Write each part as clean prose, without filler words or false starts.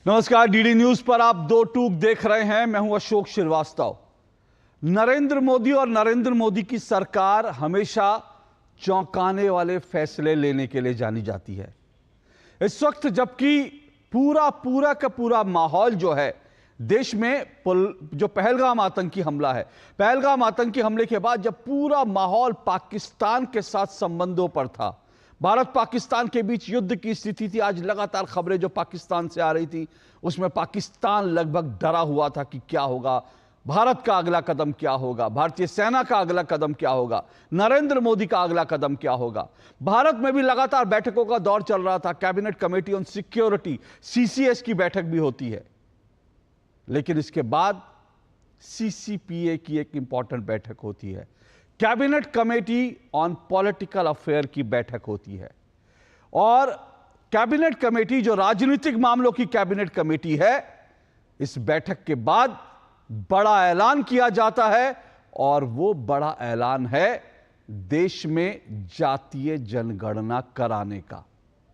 नमस्कार, DD news पर आप दो टूक देख रहे हैं। मैं हूं अशोक श्रीवास्तव। नरेंद्र मोदी और नरेंद्र मोदी की सरकार हमेशा चौंकाने वाले फैसले लेने के लिए जानी जाती है। इस वक्त जबकि पूरा का पूरा माहौल जो है देश में, जो पहलगाम आतंकी हमला है, पहलगाम आतंकी हमले के बाद जब पूरा माहौल पाकिस्तान के साथ संबंधों पर था, भारत पाकिस्तान के बीच युद्ध की स्थिति थी। आज लगातार खबरें जो पाकिस्तान से आ रही थी उसमें पाकिस्तान लगभग डरा हुआ था कि क्या होगा, भारत का अगला कदम क्या होगा, भारतीय सेना का अगला कदम क्या होगा, नरेंद्र मोदी का अगला कदम क्या होगा। भारत में भी लगातार बैठकों का दौर चल रहा था। Cabinet committee on security, CCS की बैठक भी होती है, लेकिन इसके बाद सीसीपीए की एक इंपॉर्टेंट बैठक होती है, cabinet committee on political affair की बैठक होती है। और कैबिनेट कमेटी जो राजनीतिक मामलों की कैबिनेट कमेटी है, इस बैठक के बाद बड़ा ऐलान किया जाता है और वो बड़ा ऐलान है देश में जातीय जनगणना कराने का।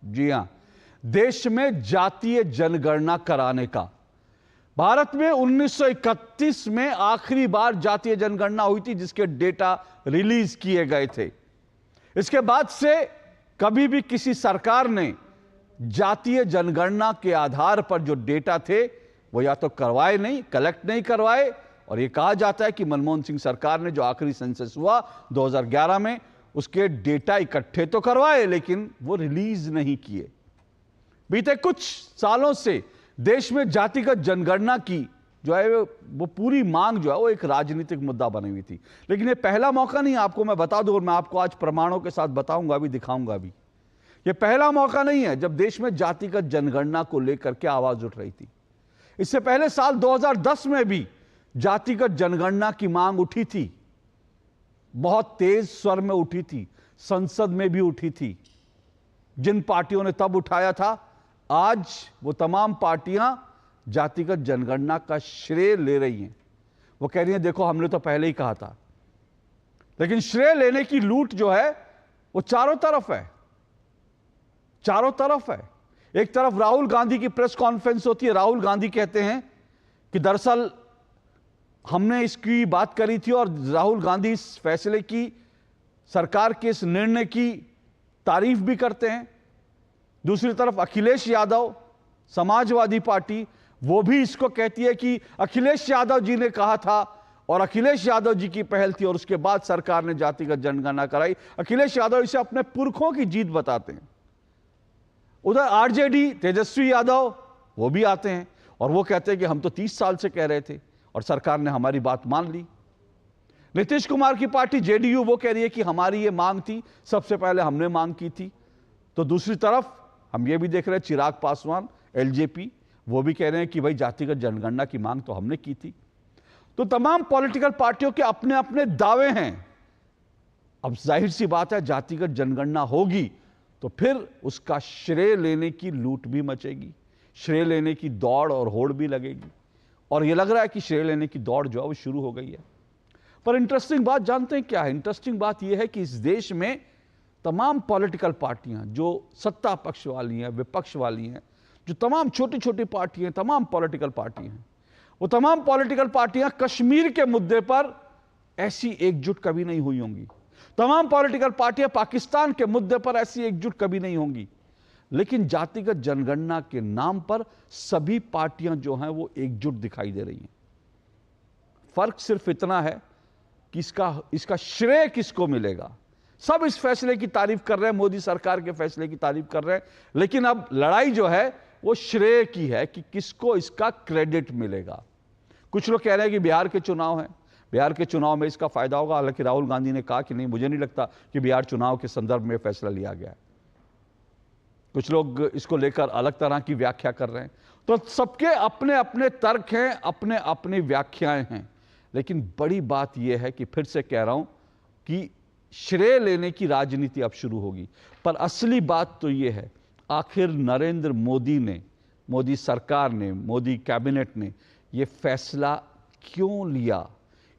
जी हां, देश में जातीय जनगणना कराने का। भारत में 1931 में आखिरी बार जातीय जनगणना हुई थी, जिसके डेटा रिलीज किए गए थे। इसके बाद से कभी भी किसी सरकार ने जातीय जनगणना के आधार पर जो डेटा थे वो या तो करवाए नहीं, कलेक्ट नहीं करवाए। और यह कहा जाता है कि मनमोहन सिंह सरकार ने जो आखिरी सेंसस हुआ 2011 में, उसके डेटा इकट्ठे तो करवाए लेकिन वो रिलीज नहीं किए। बीते कुछ सालों से देश में जातिगत जनगणना की जो है वो पूरी मांग जो है वो एक राजनीतिक मुद्दा बनी हुई थी। लेकिन ये पहला मौका नहीं, आपको मैं बता दूं, और मैं आपको आज प्रमाणों के साथ बताऊंगा भी, दिखाऊंगा भी। ये पहला मौका नहीं है जब देश में जातिगत जनगणना को लेकर के आवाज उठ रही थी। इससे पहले साल 2010 में भी जातिगत जनगणना की मांग उठी थी, बहुत तेज स्वर में उठी थी, संसद में भी उठी थी। जिन पार्टियों ने तब उठाया था, आज वो तमाम पार्टियां जातिगत जनगणना का श्रेय ले रही हैं। वो कह रही हैं देखो हमने तो पहले ही कहा था। लेकिन श्रेय लेने की लूट जो है वो चारों तरफ है, चारों तरफ है। एक तरफ राहुल गांधी की प्रेस कॉन्फ्रेंस होती है, राहुल गांधी कहते हैं कि दरअसल हमने इसकी बात करी थी, और राहुल गांधी इस फैसले की, सरकार के इस निर्णय की तारीफ भी करते हैं। दूसरी तरफ अखिलेश यादव, समाजवादी पार्टी, वो भी इसको कहती है कि अखिलेश यादव जी ने कहा था और अखिलेश यादव जी की पहल थी और उसके बाद सरकार ने जातिगत जनगणना कराई। अखिलेश यादव इसे अपने पुरखों की जीत बताते हैं। उधर आरजेडी तेजस्वी यादव वो भी आते हैं और वो कहते हैं कि हम तो 30 साल से कह रहे थे और सरकार ने हमारी बात मान ली। नीतीश कुमार की पार्टी जेडीयू वो कह रही है कि हमारी ये मांग थी, सबसे पहले हमने मांग की थी। तो दूसरी तरफ हम ये भी देख रहे हैं चिराग पासवान, एलजेपी, वो भी कह रहे हैं कि भाई जातिगत जनगणना की मांग तो हमने की थी। तो तमाम पॉलिटिकल पार्टियों के अपने अपने दावे हैं। अब जाहिर सी बात है, जातिगत जनगणना होगी तो फिर उसका श्रेय लेने की लूट भी मचेगी, श्रेय लेने की दौड़ और होड़ भी लगेगी। और यह लग रहा है कि श्रेय लेने की दौड़ जो है वो शुरू हो गई है। पर इंटरेस्टिंग बात जानते हैं क्या है? इंटरेस्टिंग बात यह है कि इस देश में तमाम पॉलिटिकल पार्टियां जो सत्ता पक्ष वाली हैं, विपक्ष वाली हैं, जो तमाम छोटी छोटी पार्टियां, तमाम पॉलिटिकल पार्टियां हैं, वो तमाम पॉलिटिकल पार्टियां कश्मीर के मुद्दे पर ऐसी एकजुट कभी नहीं हुई होंगी। तमाम पॉलिटिकल पार्टियां पाकिस्तान के मुद्दे पर ऐसी एकजुट कभी नहीं होंगी। लेकिन जातिगत जनगणना के नाम पर सभी पार्टियां जो हैं वो एकजुट दिखाई दे रही हैं। फर्क सिर्फ इतना है कि इसका श्रेय किसको मिलेगा। सब इस फैसले की तारीफ कर रहे हैं, मोदी सरकार के फैसले की तारीफ कर रहे हैं, लेकिन अब लड़ाई जो है वो श्रेय की है कि किसको इसका क्रेडिट मिलेगा। कुछ लोग कह रहे हैं कि बिहार के चुनाव हैं, बिहार के चुनाव में इसका फायदा होगा। हालांकि राहुल गांधी ने कहा कि नहीं, मुझे नहीं लगता कि बिहार चुनाव के संदर्भ में फैसला लिया गया है। कुछ लोग इसको लेकर अलग तरह की व्याख्या कर रहे हैं। तो सबके अपने अपने तर्क हैं, अपने अपनी व्याख्याएं हैं। लेकिन बड़ी बात यह है कि फिर से कह रहा हूं कि श्रेय लेने की राजनीति अब शुरू होगी। पर असली बात तो यह है, आखिर नरेंद्र मोदी ने, मोदी सरकार ने, मोदी कैबिनेट ने यह फैसला क्यों लिया,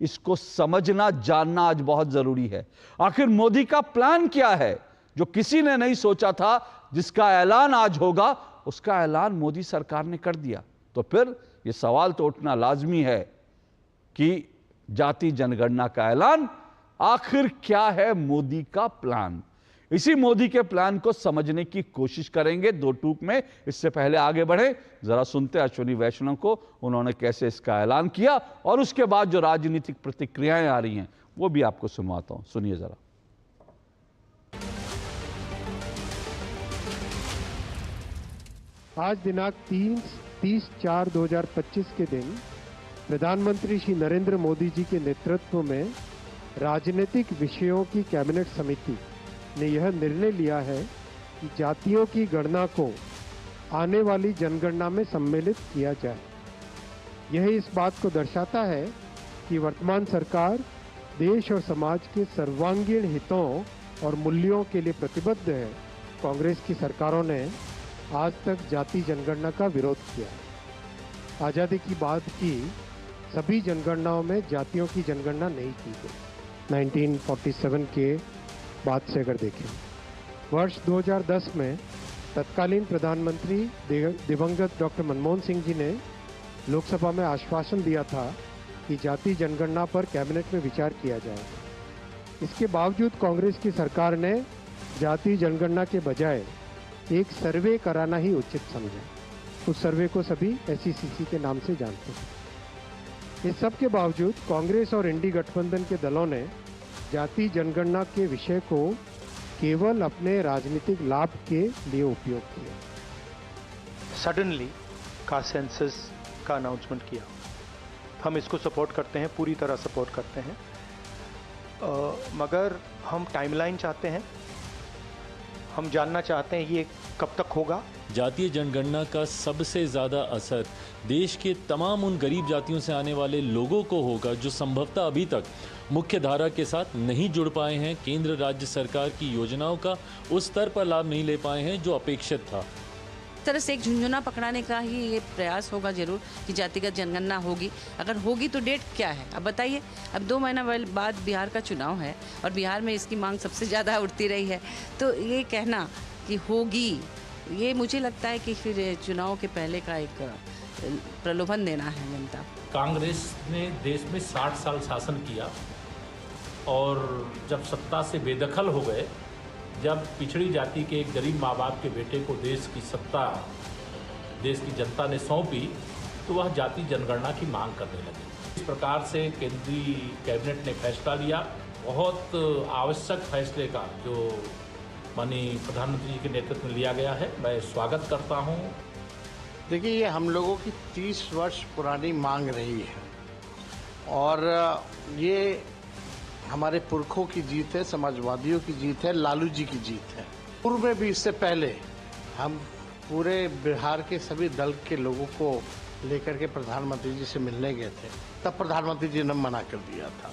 इसको समझना जानना आज बहुत जरूरी है। आखिर मोदी का प्लान क्या है जो किसी ने नहीं सोचा था, जिसका ऐलान आज होगा, उसका ऐलान मोदी सरकार ने कर दिया। तो फिर यह सवाल तो उठना लाजमी है कि जाति जनगणना का ऐलान, आखिर क्या है मोदी का प्लान। इसी मोदी के प्लान को समझने की कोशिश करेंगे दो टूक में। इससे पहले आगे बढ़े, जरा सुनते अश्विनी वैष्णव को, उन्होंने कैसे इसका ऐलान किया और उसके बाद जो राजनीतिक प्रतिक्रियाएं आ रही हैं वो भी आपको सुनवाता हूं। सुनिए जरा। आज दिनांक 30/4/2025 के दिन प्रधानमंत्री श्री नरेंद्र मोदी जी के नेतृत्व में राजनीतिक विषयों की कैबिनेट समिति ने यह निर्णय लिया है कि जातियों की गणना को आने वाली जनगणना में सम्मिलित किया जाए। यह इस बात को दर्शाता है कि वर्तमान सरकार देश और समाज के सर्वांगीण हितों और मूल्यों के लिए प्रतिबद्ध है। कांग्रेस की सरकारों ने आज तक जाति जनगणना का विरोध किया। आज़ादी की बाद की सभी जनगणनाओं में जातियों की जनगणना नहीं की गई। 1947 के बाद से अगर देखें, वर्ष 2010 में तत्कालीन प्रधानमंत्री दिवंगत डॉक्टर मनमोहन सिंह जी ने लोकसभा में आश्वासन दिया था कि जाति जनगणना पर कैबिनेट में विचार किया जाएगा। इसके बावजूद कांग्रेस की सरकार ने जाति जनगणना के बजाय एक सर्वे कराना ही उचित समझा। उस सर्वे को सभी SECC के नाम से जानते हैं। इस सब के बावजूद कांग्रेस और इंडी गठबंधन के दलों ने जाति जनगणना के विषय को केवल अपने राजनीतिक लाभ के लिए उपयोग किया। सडनली का सेंसस का अनाउंसमेंट किया। हम इसको सपोर्ट करते हैं, पूरी तरह सपोर्ट करते हैं, मगर हम टाइमलाइन चाहते हैं। हम जानना चाहते हैं ये कब तक होगा। जातीय जनगणना का सबसे ज़्यादा असर देश के तमाम उन गरीब जातियों से आने वाले लोगों को होगा जो संभवतः अभी तक मुख्य धारा के साथ नहीं जुड़ पाए हैं, केंद्र राज्य सरकार की योजनाओं का उस स्तर पर लाभ नहीं ले पाए हैं जो अपेक्षित था। तरह से एक झुंझुना पकड़ाने का ही ये प्रयास होगा जरूर कि जातिगत जनगणना होगी। अगर होगी तो डेट क्या है अब बताइए। अब 2 महीना बाद बिहार का चुनाव है और बिहार में इसकी मांग सबसे ज़्यादा उठती रही है, तो ये कहना कि होगी, ये मुझे लगता है कि फिर चुनाव के पहले का एक प्रलोभन देना है जनता। कांग्रेस ने देश में 60 साल शासन किया और जब सत्ता से बेदखल हो गए, जब पिछड़ी जाति के एक गरीब माँ बाप के बेटे को देश की सत्ता देश की जनता ने सौंपी, तो वह जाति जनगणना की मांग करने लगे। इस प्रकार से केंद्रीय कैबिनेट ने फैसला लिया, बहुत आवश्यक फैसले का, जो माननीय प्रधानमंत्री जी के नेतृत्व में लिया गया है। मैं स्वागत करता हूँ। देखिए, ये हम लोगों की 30 वर्ष पुरानी मांग रही है और ये हमारे पुरखों की जीत है, समाजवादियों की जीत है, लालू जी की जीत है। पूर्व में भी इससे पहले हम पूरे बिहार के सभी दल के लोगों को लेकर के प्रधानमंत्री जी से मिलने गए थे, तब प्रधानमंत्री जी ने मना कर दिया था।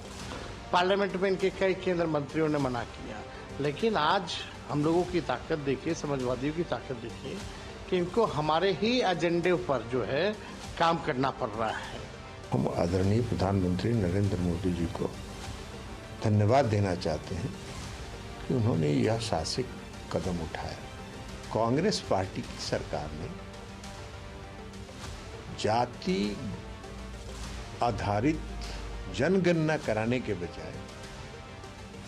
पार्लियामेंट में इनके कई केंद्र मंत्रियों ने मना किया, लेकिन आज हम लोगों की ताकत देखिए, समाजवादियों की ताकत देखिए कि इनको हमारे ही एजेंडे पर जो है काम करना पड़ रहा है। हम आदरणीय प्रधानमंत्री नरेंद्र मोदी जी को धन्यवाद देना चाहते हैं कि उन्होंने यह साहसिक कदम उठाया। कांग्रेस पार्टी की सरकार ने जाति आधारित जनगणना कराने के बजाय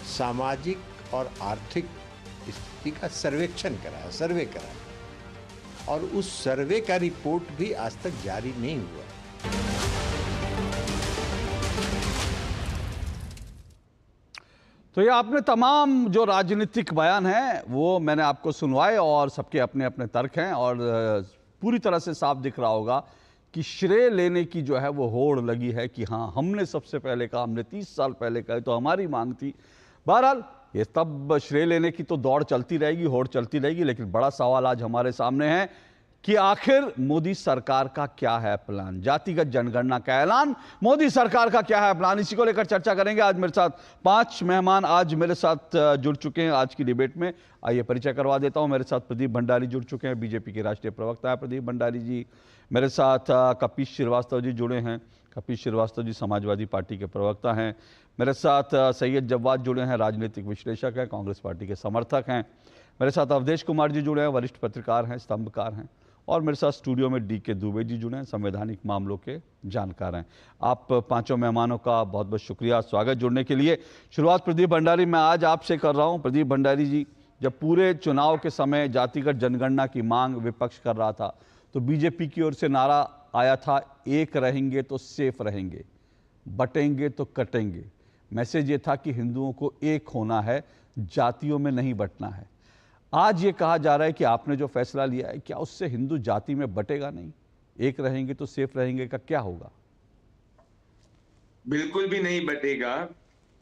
सामाजिक और आर्थिक स्थिति का सर्वेक्षण कराया, सर्वे कराया, और उस सर्वे का रिपोर्ट भी आज तक जारी नहीं हुआ। तो ये आपने तमाम जो राजनीतिक बयान हैं वो मैंने आपको सुनवाए और सबके अपने अपने तर्क हैं और पूरी तरह से साफ दिख रहा होगा कि श्रेय लेने की जो है वो होड़ लगी है कि हाँ हमने सबसे पहले कहा, हमने 30 साल पहले कहा, तो हमारी मांग थी। बहरहाल ये तब श्रेय लेने की तो दौड़ चलती रहेगी, होड़ चलती रहेगी, लेकिन बड़ा सवाल आज हमारे सामने है कि आखिर मोदी सरकार का क्या है प्लान। जातिगत जनगणना का ऐलान, मोदी सरकार का क्या है प्लान, इसी को लेकर चर्चा करेंगे। आज मेरे साथ 5 मेहमान आज मेरे साथ जुड़ चुके हैं आज की डिबेट में। आइए परिचय करवा देता हूं। मेरे साथ प्रदीप भंडारी जुड़ चुके हैं, बीजेपी के राष्ट्रीय प्रवक्ता है प्रदीप भंडारी जी। मेरे साथ कपीश श्रीवास्तव जी जुड़े हैं, कपिल श्रीवास्तव जी समाजवादी पार्टी के प्रवक्ता हैं। मेरे साथ सैयद जवाद जुड़े हैं, राजनीतिक विश्लेषक हैं, कांग्रेस पार्टी के समर्थक हैं। मेरे साथ अवधेश कुमार जी जुड़े हैं, वरिष्ठ पत्रकार हैं, स्तंभकार हैं। और मेरे साथ स्टूडियो में डी के दुबे जी जुड़े हैं, संवैधानिक मामलों के जानकार हैं। आप पांचों मेहमानों का बहुत बहुत शुक्रिया स्वागत जुड़ने के लिए। शुरुआत प्रदीप भंडारी मैं आज आपसे कर रहा हूं। प्रदीप भंडारी जी, जब पूरे चुनाव के समय जातिगत जनगणना की मांग विपक्ष कर रहा था तो बीजेपी की ओर से नारा आया था, एक रहेंगे तो सेफ रहेंगे, बटेंगे तो कटेंगे। मैसेज ये था कि हिंदुओं को एक होना है, जातियों में नहीं बंटना है। आज ये कहा जा रहा है कि आपने जो फैसला लिया है, क्या उससे हिंदू जाति में बटेगा नहीं? एक रहेंगे तो सेफ रहेंगे का क्या होगा? बिल्कुल भी नहीं बटेगा।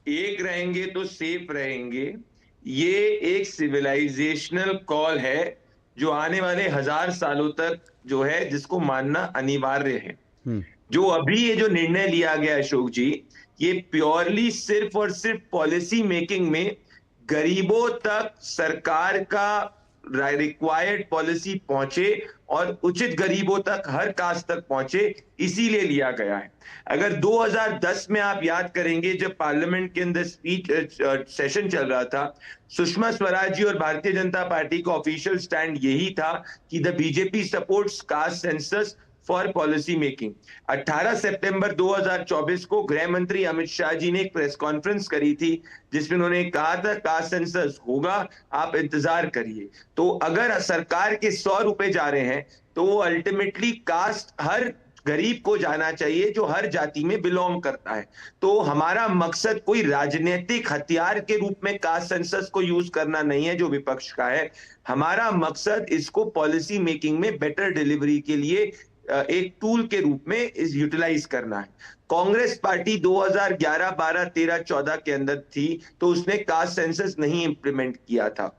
एक रहेंगे तो सेफ रहेंगे, ये एक सिविलाइजेशनल कॉल है जो आने वाले 1000 सालों तक जो है जिसको मानना अनिवार्य है। जो अभी ये जो निर्णय लिया गया अशोक जी, ये प्योरली सिर्फ और सिर्फ पॉलिसी मेकिंग में गरीबों तक सरकार का रिक्वायर्ड पॉलिसी पहुंचे और उचित गरीबों तक, हर कास्ट तक पहुंचे, इसीलिए लिया गया है। अगर 2010 में आप याद करेंगे, जब पार्लियामेंट के अंदर स्पीच सेशन चल रहा था, सुषमा स्वराज जी और भारतीय जनता पार्टी का ऑफिशियल स्टैंड यही था कि the BJP supports caste census for policy making. 18 सितंबर 2024 को गृह मंत्री अमित शाह जी ने एक प्रेस कॉन्फ्रेंस करी थी जिसमें उन्होंने कहा था कास्ट सेंसस होगा, आप इंतजार करिए। तो अगर सरकार के 100 रुपए जा रहे हैं तो वो अल्टीमेटली कास्ट हर गरीब को जाना चाहिए जो हर जाति में बिलोंग करता है। तो हमारा मकसद कोई राजनीतिक हथियार के रूप में कास्ट सेंसस को यूज करना नहीं है जो विपक्ष का है। हमारा मकसद इसको पॉलिसी मेकिंग में बेटर डिलीवरी के लिए एक टूल के रूप में इस यूटिलाइज करना है। कांग्रेस पार्टी 2011, 12, 13, 14 के अंदर थी तो उसने कास्ट सेंसस नहीं इंप्लीमेंट किया था।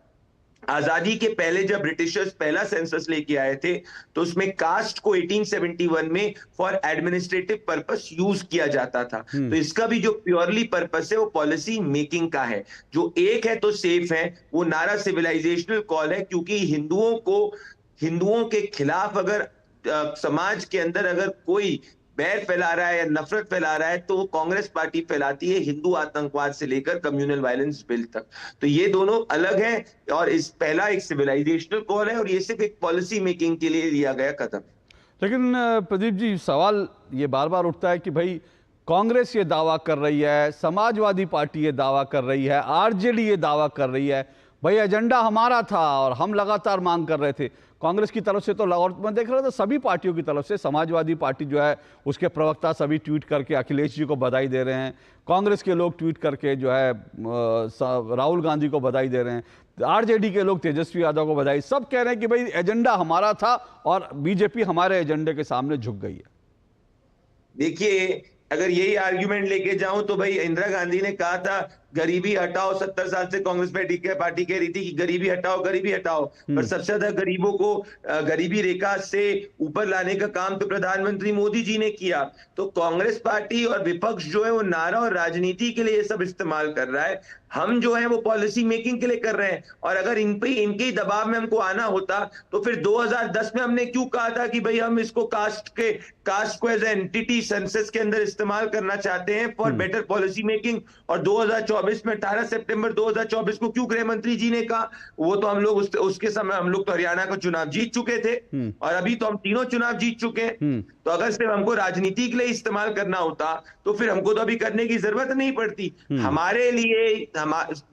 आजादी के पहले जब ब्रिटिशर्स पहला सेंसस लेके आए थे तो उसमें कास्ट को 1871 में फॉर एडमिनिस्ट्रेटिव पर्पस यूज किया जाता था। तो इसका भी जो प्योरली पर्पस है वो पॉलिसी मेकिंग का है। जो एक है तो सेफ है, वो नारा सिविलाइजेशनल कॉल है, क्योंकि हिंदुओं के खिलाफ अगर समाज के अंदर अगर कोई बैर फैला रहा है या नफरत फैला रहा है तो वो कांग्रेस पार्टी फैलाती है, हिंदू आतंकवाद से लेकर कम्युनल वायलेंस बिल तक। तो ये दोनों अलग हैं और इस पहला एक सिविलाइजेशनल कॉल है और ये सिर्फ एक पॉलिसी मेकिंग के लिए लिया गया कदम है। लेकिन प्रदीप जी, सवाल ये बार बार उठता है कि भाई कांग्रेस ये दावा कर रही है, समाजवादी पार्टी ये दावा कर रही है, आरजेडी ये दावा कर रही है, भाई एजेंडा हमारा था और हम लगातार मांग कर रहे थे। कांग्रेस की तरफ से तो और मैं देख रहा था सभी पार्टियों की तरफ से, समाजवादी पार्टी जो है उसके प्रवक्ता सभी ट्वीट करके अखिलेश जी को बधाई दे रहे हैं, कांग्रेस के लोग ट्वीट करके जो है राहुल गांधी को बधाई दे रहे हैं, आरजेडी के लोग तेजस्वी यादव को बधाई, सब कह रहे हैं कि भाई एजेंडा हमारा था और बीजेपी हमारे एजेंडे के सामने झुक गई है। देखिए, अगर यही आर्ग्यूमेंट लेके जाऊं तो भाई इंदिरा गांधी ने कहा था गरीबी हटाओ। 70 साल से कांग्रेस पार्टी कह रही थी कि गरीबी हटाओ, गरीबी हटाओ, पर सबसे ज्यादा गरीबों को गरीबी रेखा से ऊपर लाने का काम तो प्रधानमंत्री मोदी जी ने किया। तो कांग्रेस पार्टी और विपक्ष जो है वो नारा और राजनीति के लिए ये सब इस्तेमाल कर रहा है। हम जो है वो पॉलिसी मेकिंग के लिए कर रहे हैं। और अगर इनके दबाव में हमको आना होता तो फिर 2010 में हमने क्यों कहा था कि भाई हम इसको कास्ट को एज एंटिटी सेंसस के अंदर इस्तेमाल करना चाहते हैं फॉर बेटर पॉलिसी मेकिंग। और 2024 में 18 सितंबर 2024 को क्यों गृह मंत्री जी ने कहा? वो तो हम लोग उसके समय हम लोग तो हरियाणा का चुनाव जीत चुके थे और अभी तो हम तीनों चुनाव जीत चुके हैं। तो अगर सिर्फ हमको राजनीति के लिए इस्तेमाल करना होता तो फिर हमको तो अभी करने की जरूरत नहीं पड़ती। हमारे लिए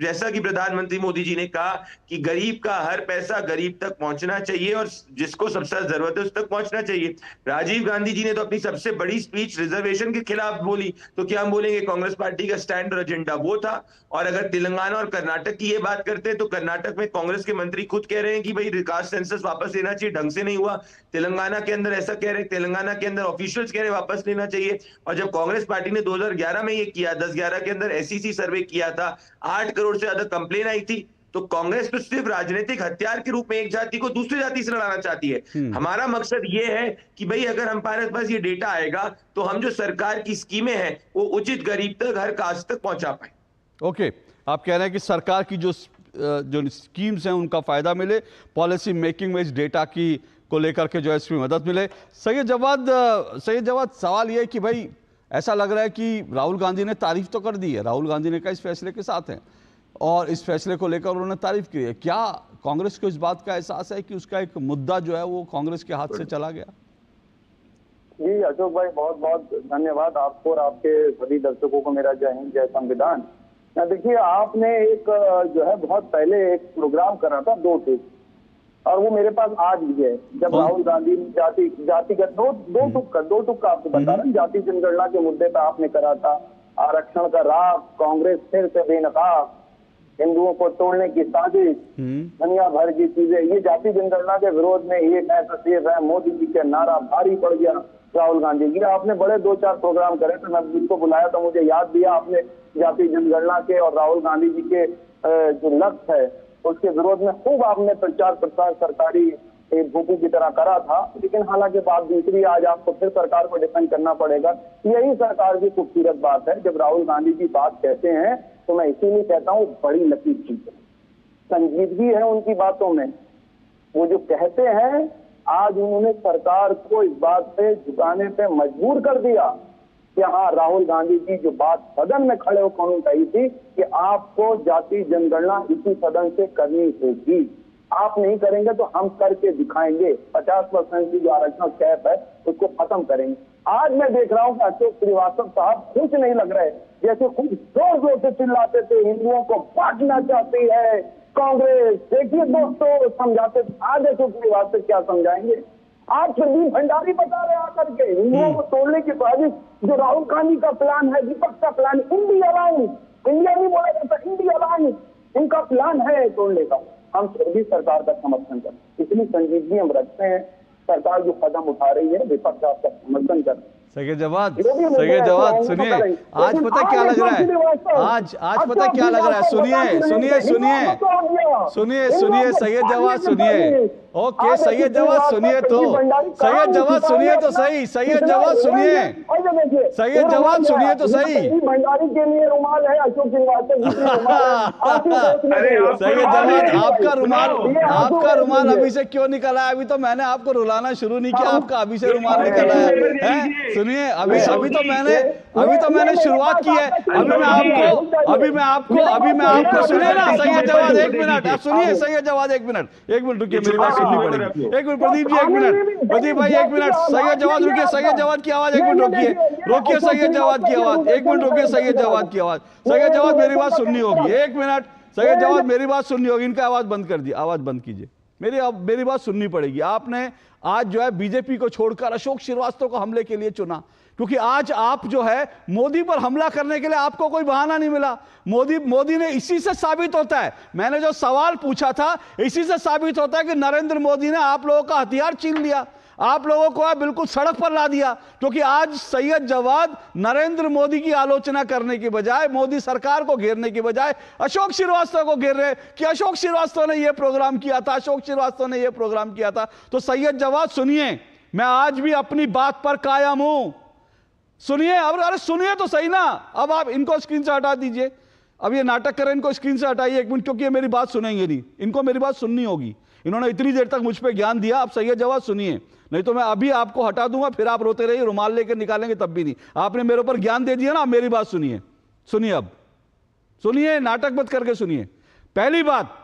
जैसा कि प्रधानमंत्री मोदी जी ने कहा कि गरीब का हर पैसा गरीब तक पहुंचना चाहिए और जिसको सबसे ज्यादा जरूरत है उस तक पहुंचना चाहिए। राजीव गांधी जी ने तो अपनी सबसे बड़ी स्पीच रिजर्वेशन के खिलाफ बोली, तो क्या हम बोलेंगे कांग्रेस पार्टी का स्टैंड और एजेंडा वो था? और अगर तेलंगाना और कर्नाटक की ये बात करते हैं तो कर्नाटक में कांग्रेस के मंत्री खुद कह रहे हैं कि भाई कास्ट सेंसस वापस लेना चाहिए, ढंग से नहीं हुआ। तेलंगाना के अंदर ऐसा कह रहे हैं, तेलंगाना के अंदर ऑफिशियल्स कह रहे हैं वापस लेना चाहिए। और जब कांग्रेस पार्टी ने 2011 में ये किया, 10-11 के अंदर एसईसी सर्वे किया था, 8 करोड़ से ज्यादा कंप्लेन आई थी। तो कांग्रेस तो सिर्फ राजनीतिक हथियार के रूप में एक जाति को दूसरी जाति से लड़ाना चाहती है। हमारा मकसद ये है कि भाई अगर हमारे पास ये डेटा आएगा तो हम जो सरकार की स्कीमें हैं वो उचित गरीब तक, हर कास्ट तक पहुंचा पाए। ओके, आप कह रहे हैं कि सरकार की जो स्कीम्स हैं उनका फायदा मिले, पॉलिसी मेकिंग में इस डेटा की को लेकर के जो है इसमें मदद मिले। सैयद जवाद, सवाल ये है कि भाई ऐसा लग रहा है कि राहुल गांधी ने तारीफ तो कर दी है, राहुल गांधी ने कहा इस फैसले के साथ हैं और इस फैसले को लेकर उन्होंने तारीफ की है। क्या कांग्रेस को इस बात का एहसास है कि उसका एक मुद्दा जो है वो कांग्रेस के हाथ से चला गया? जी अशोक भाई, बहुत बहुत धन्यवाद आपको और आपके सभी दर्शकों को मेरा जय हिंद जय संविधान। देखिए, आपने एक जो है बहुत पहले एक प्रोग्राम करा था 2 टूक, और वो मेरे पास आज भी है। जब राहुल गांधी जातिगत दो टूक का आपको बता रहा हूँ, जाति जनगणना के मुद्दे पर आपने करा था, आरक्षण का राग, कांग्रेस फिर से बेनकाब, हिंदुओं को तोड़ने की साजिश, दुनिया भर की चीजें। ये जाति जनगणना के विरोध में एक है तो सेफ है मोदी जी के नारा भारी पड़ गया राहुल गांधी जी। आपने बड़े 2-4 प्रोग्राम करे थे, मैं जिसको बुलाया था मुझे याद दिया आपने, जाति जनगणना के और राहुल गांधी जी के जो लक्ष्य है उसके विरोध में खूब आपने प्रचार प्रसार सरकारी भूखी की तरह करा था। लेकिन हालांकि बात दूसरी, आज आपको फिर सरकार को डिफेंड करना पड़ेगा। यही सरकार की खूबसूरत बात है, जब राहुल गांधी जी बात कहते हैं तो मैं इसीलिए कहता हूँ बड़ी लकीर चीज है, संजीदगी है उनकी बातों में। वो जो कहते हैं, आज उन्होंने सरकार को इस बात पे झुकाने पे मजबूर कर दिया कि हाँ, राहुल गांधी जी जो बात सदन में खड़े होकर उन्होंने कही थी कि आपको जाति जनगणना इसी सदन से करनी होगी, आप नहीं करेंगे तो हम करके दिखाएंगे, 50% की जो आरक्षण कैप है उसको खत्म करेंगे। आज मैं देख रहा हूँ कि अशोक श्रीवास्तव साहब खुश नहीं लग रहे, जैसे खूब जोर जोर से चिल्लाते थे हिंदुओं को बांटना चाहती है कांग्रेस। देखिए दोस्तों, समझाते आज अशोक श्रीवास्तव क्या समझाएंगे? आज प्रदीप भंडारी बता रहे आकर के हिंदुओं को तोड़ने की साजिश जो राहुल गांधी का प्लान है, विपक्ष का प्लान, इंडिया अलायंस, इंडिया नहीं बोला जाता, इंडिया अलायंस, इनका प्लान है तोड़ने का। हम फिर भी सरकार का समर्थन करते, इतनी संजीदगी हम रखते हैं। सरकार जो कदम उठा रही है विपक्ष आपका समर्थन करते। सैयद जवाद सुनिए, आज पता क्या लग रहा है, आज पता क्या लग रहा है, सुनिए सैयद जवाद सुनिए, ओके सैयद जवाद सुनिए तो, सैयद जवाद सुनिए तो सही, सैयद जवाद सुनिए, सैयद जवाद सुनिए तो सही। भंडारी के लिए रुमाल है अशोक श्रीवास्तव। सैयद जवाद आपका रुमाल अभी से क्यों निकला है? अभी तो मैंने आपको रुलाना शुरू नहीं किया, आपका अभी से रुमाल निकला है। सुनिए, अभी तो मैंने शुरुआत की है। अभी मैं आपको सुनिए ना सैयद जवाद, 1 मिनट आप सुनिए। सैयद जवाद 1 मिनट रुकिए, मेरी बात सुननी पड़ेगी। 1 मिनट प्रदीप जी, 1 मिनट प्रदीप भाई, 1 मिनट। सैयद जवाद रुकिए, सैयद जवाद की आवाज 1 मिनट रोकिए सैयद जवाद की आवाज 1 मिनट रोकिए, सैयद जवाद की आवाज। सैयद जवाद मेरी बात सुननी होगी, 1 मिनट सैयद जवाद मेरी बात सुननी होगी। इनका आवाज बंद कर दी, आवाज बंद कीजिए, मेरी बात सुननी पड़ेगी। आपने आज जो है बीजेपी को छोड़कर अशोक श्रीवास्तव को हमले के लिए चुना, क्योंकि आज आप जो है मोदी पर हमला करने के लिए आपको कोई बहाना नहीं मिला। मोदी ने इसी से साबित होता है, मैंने जो सवाल पूछा था इसी से साबित होता है कि नरेंद्र मोदी ने आप लोगों का हथियार छीन लिया, आप लोगों को बिल्कुल सड़क पर ला दिया। क्योंकि आज सैयद जवाद नरेंद्र मोदी की आलोचना करने की बजाय, मोदी सरकार को घेरने की बजाय अशोक श्रीवास्तव को घेर रहे कि अशोक श्रीवास्तव ने यह प्रोग्राम किया था, अशोक श्रीवास्तव ने यह प्रोग्राम किया था। तो सैयद जवाद सुनिए, मैं आज भी अपनी बात पर कायम हूं, सुनिए। अरे सुनिए तो सही ना। अब आप इनको स्क्रीन से हटा दीजिए, अब ये नाटक करें, इनको स्क्रीन से हटाइए 1 मिनट, क्योंकि ये मेरी बात सुनेंगे नहीं, इनको मेरी बात सुननी होगी। इन्होंने इतनी देर तक मुझ पे ज्ञान दिया, अब सैयद जवाद सुनिए, नहीं तो मैं अभी आपको हटा दूंगा, फिर आप रोते रहिए, रुमाल लेकर निकालेंगे तब भी नहीं। आपने मेरे ऊपर ज्ञान दे दिया ना, मेरी बात सुनिए, अब सुनिए, नाटक मत करके सुनिए। पहली बात,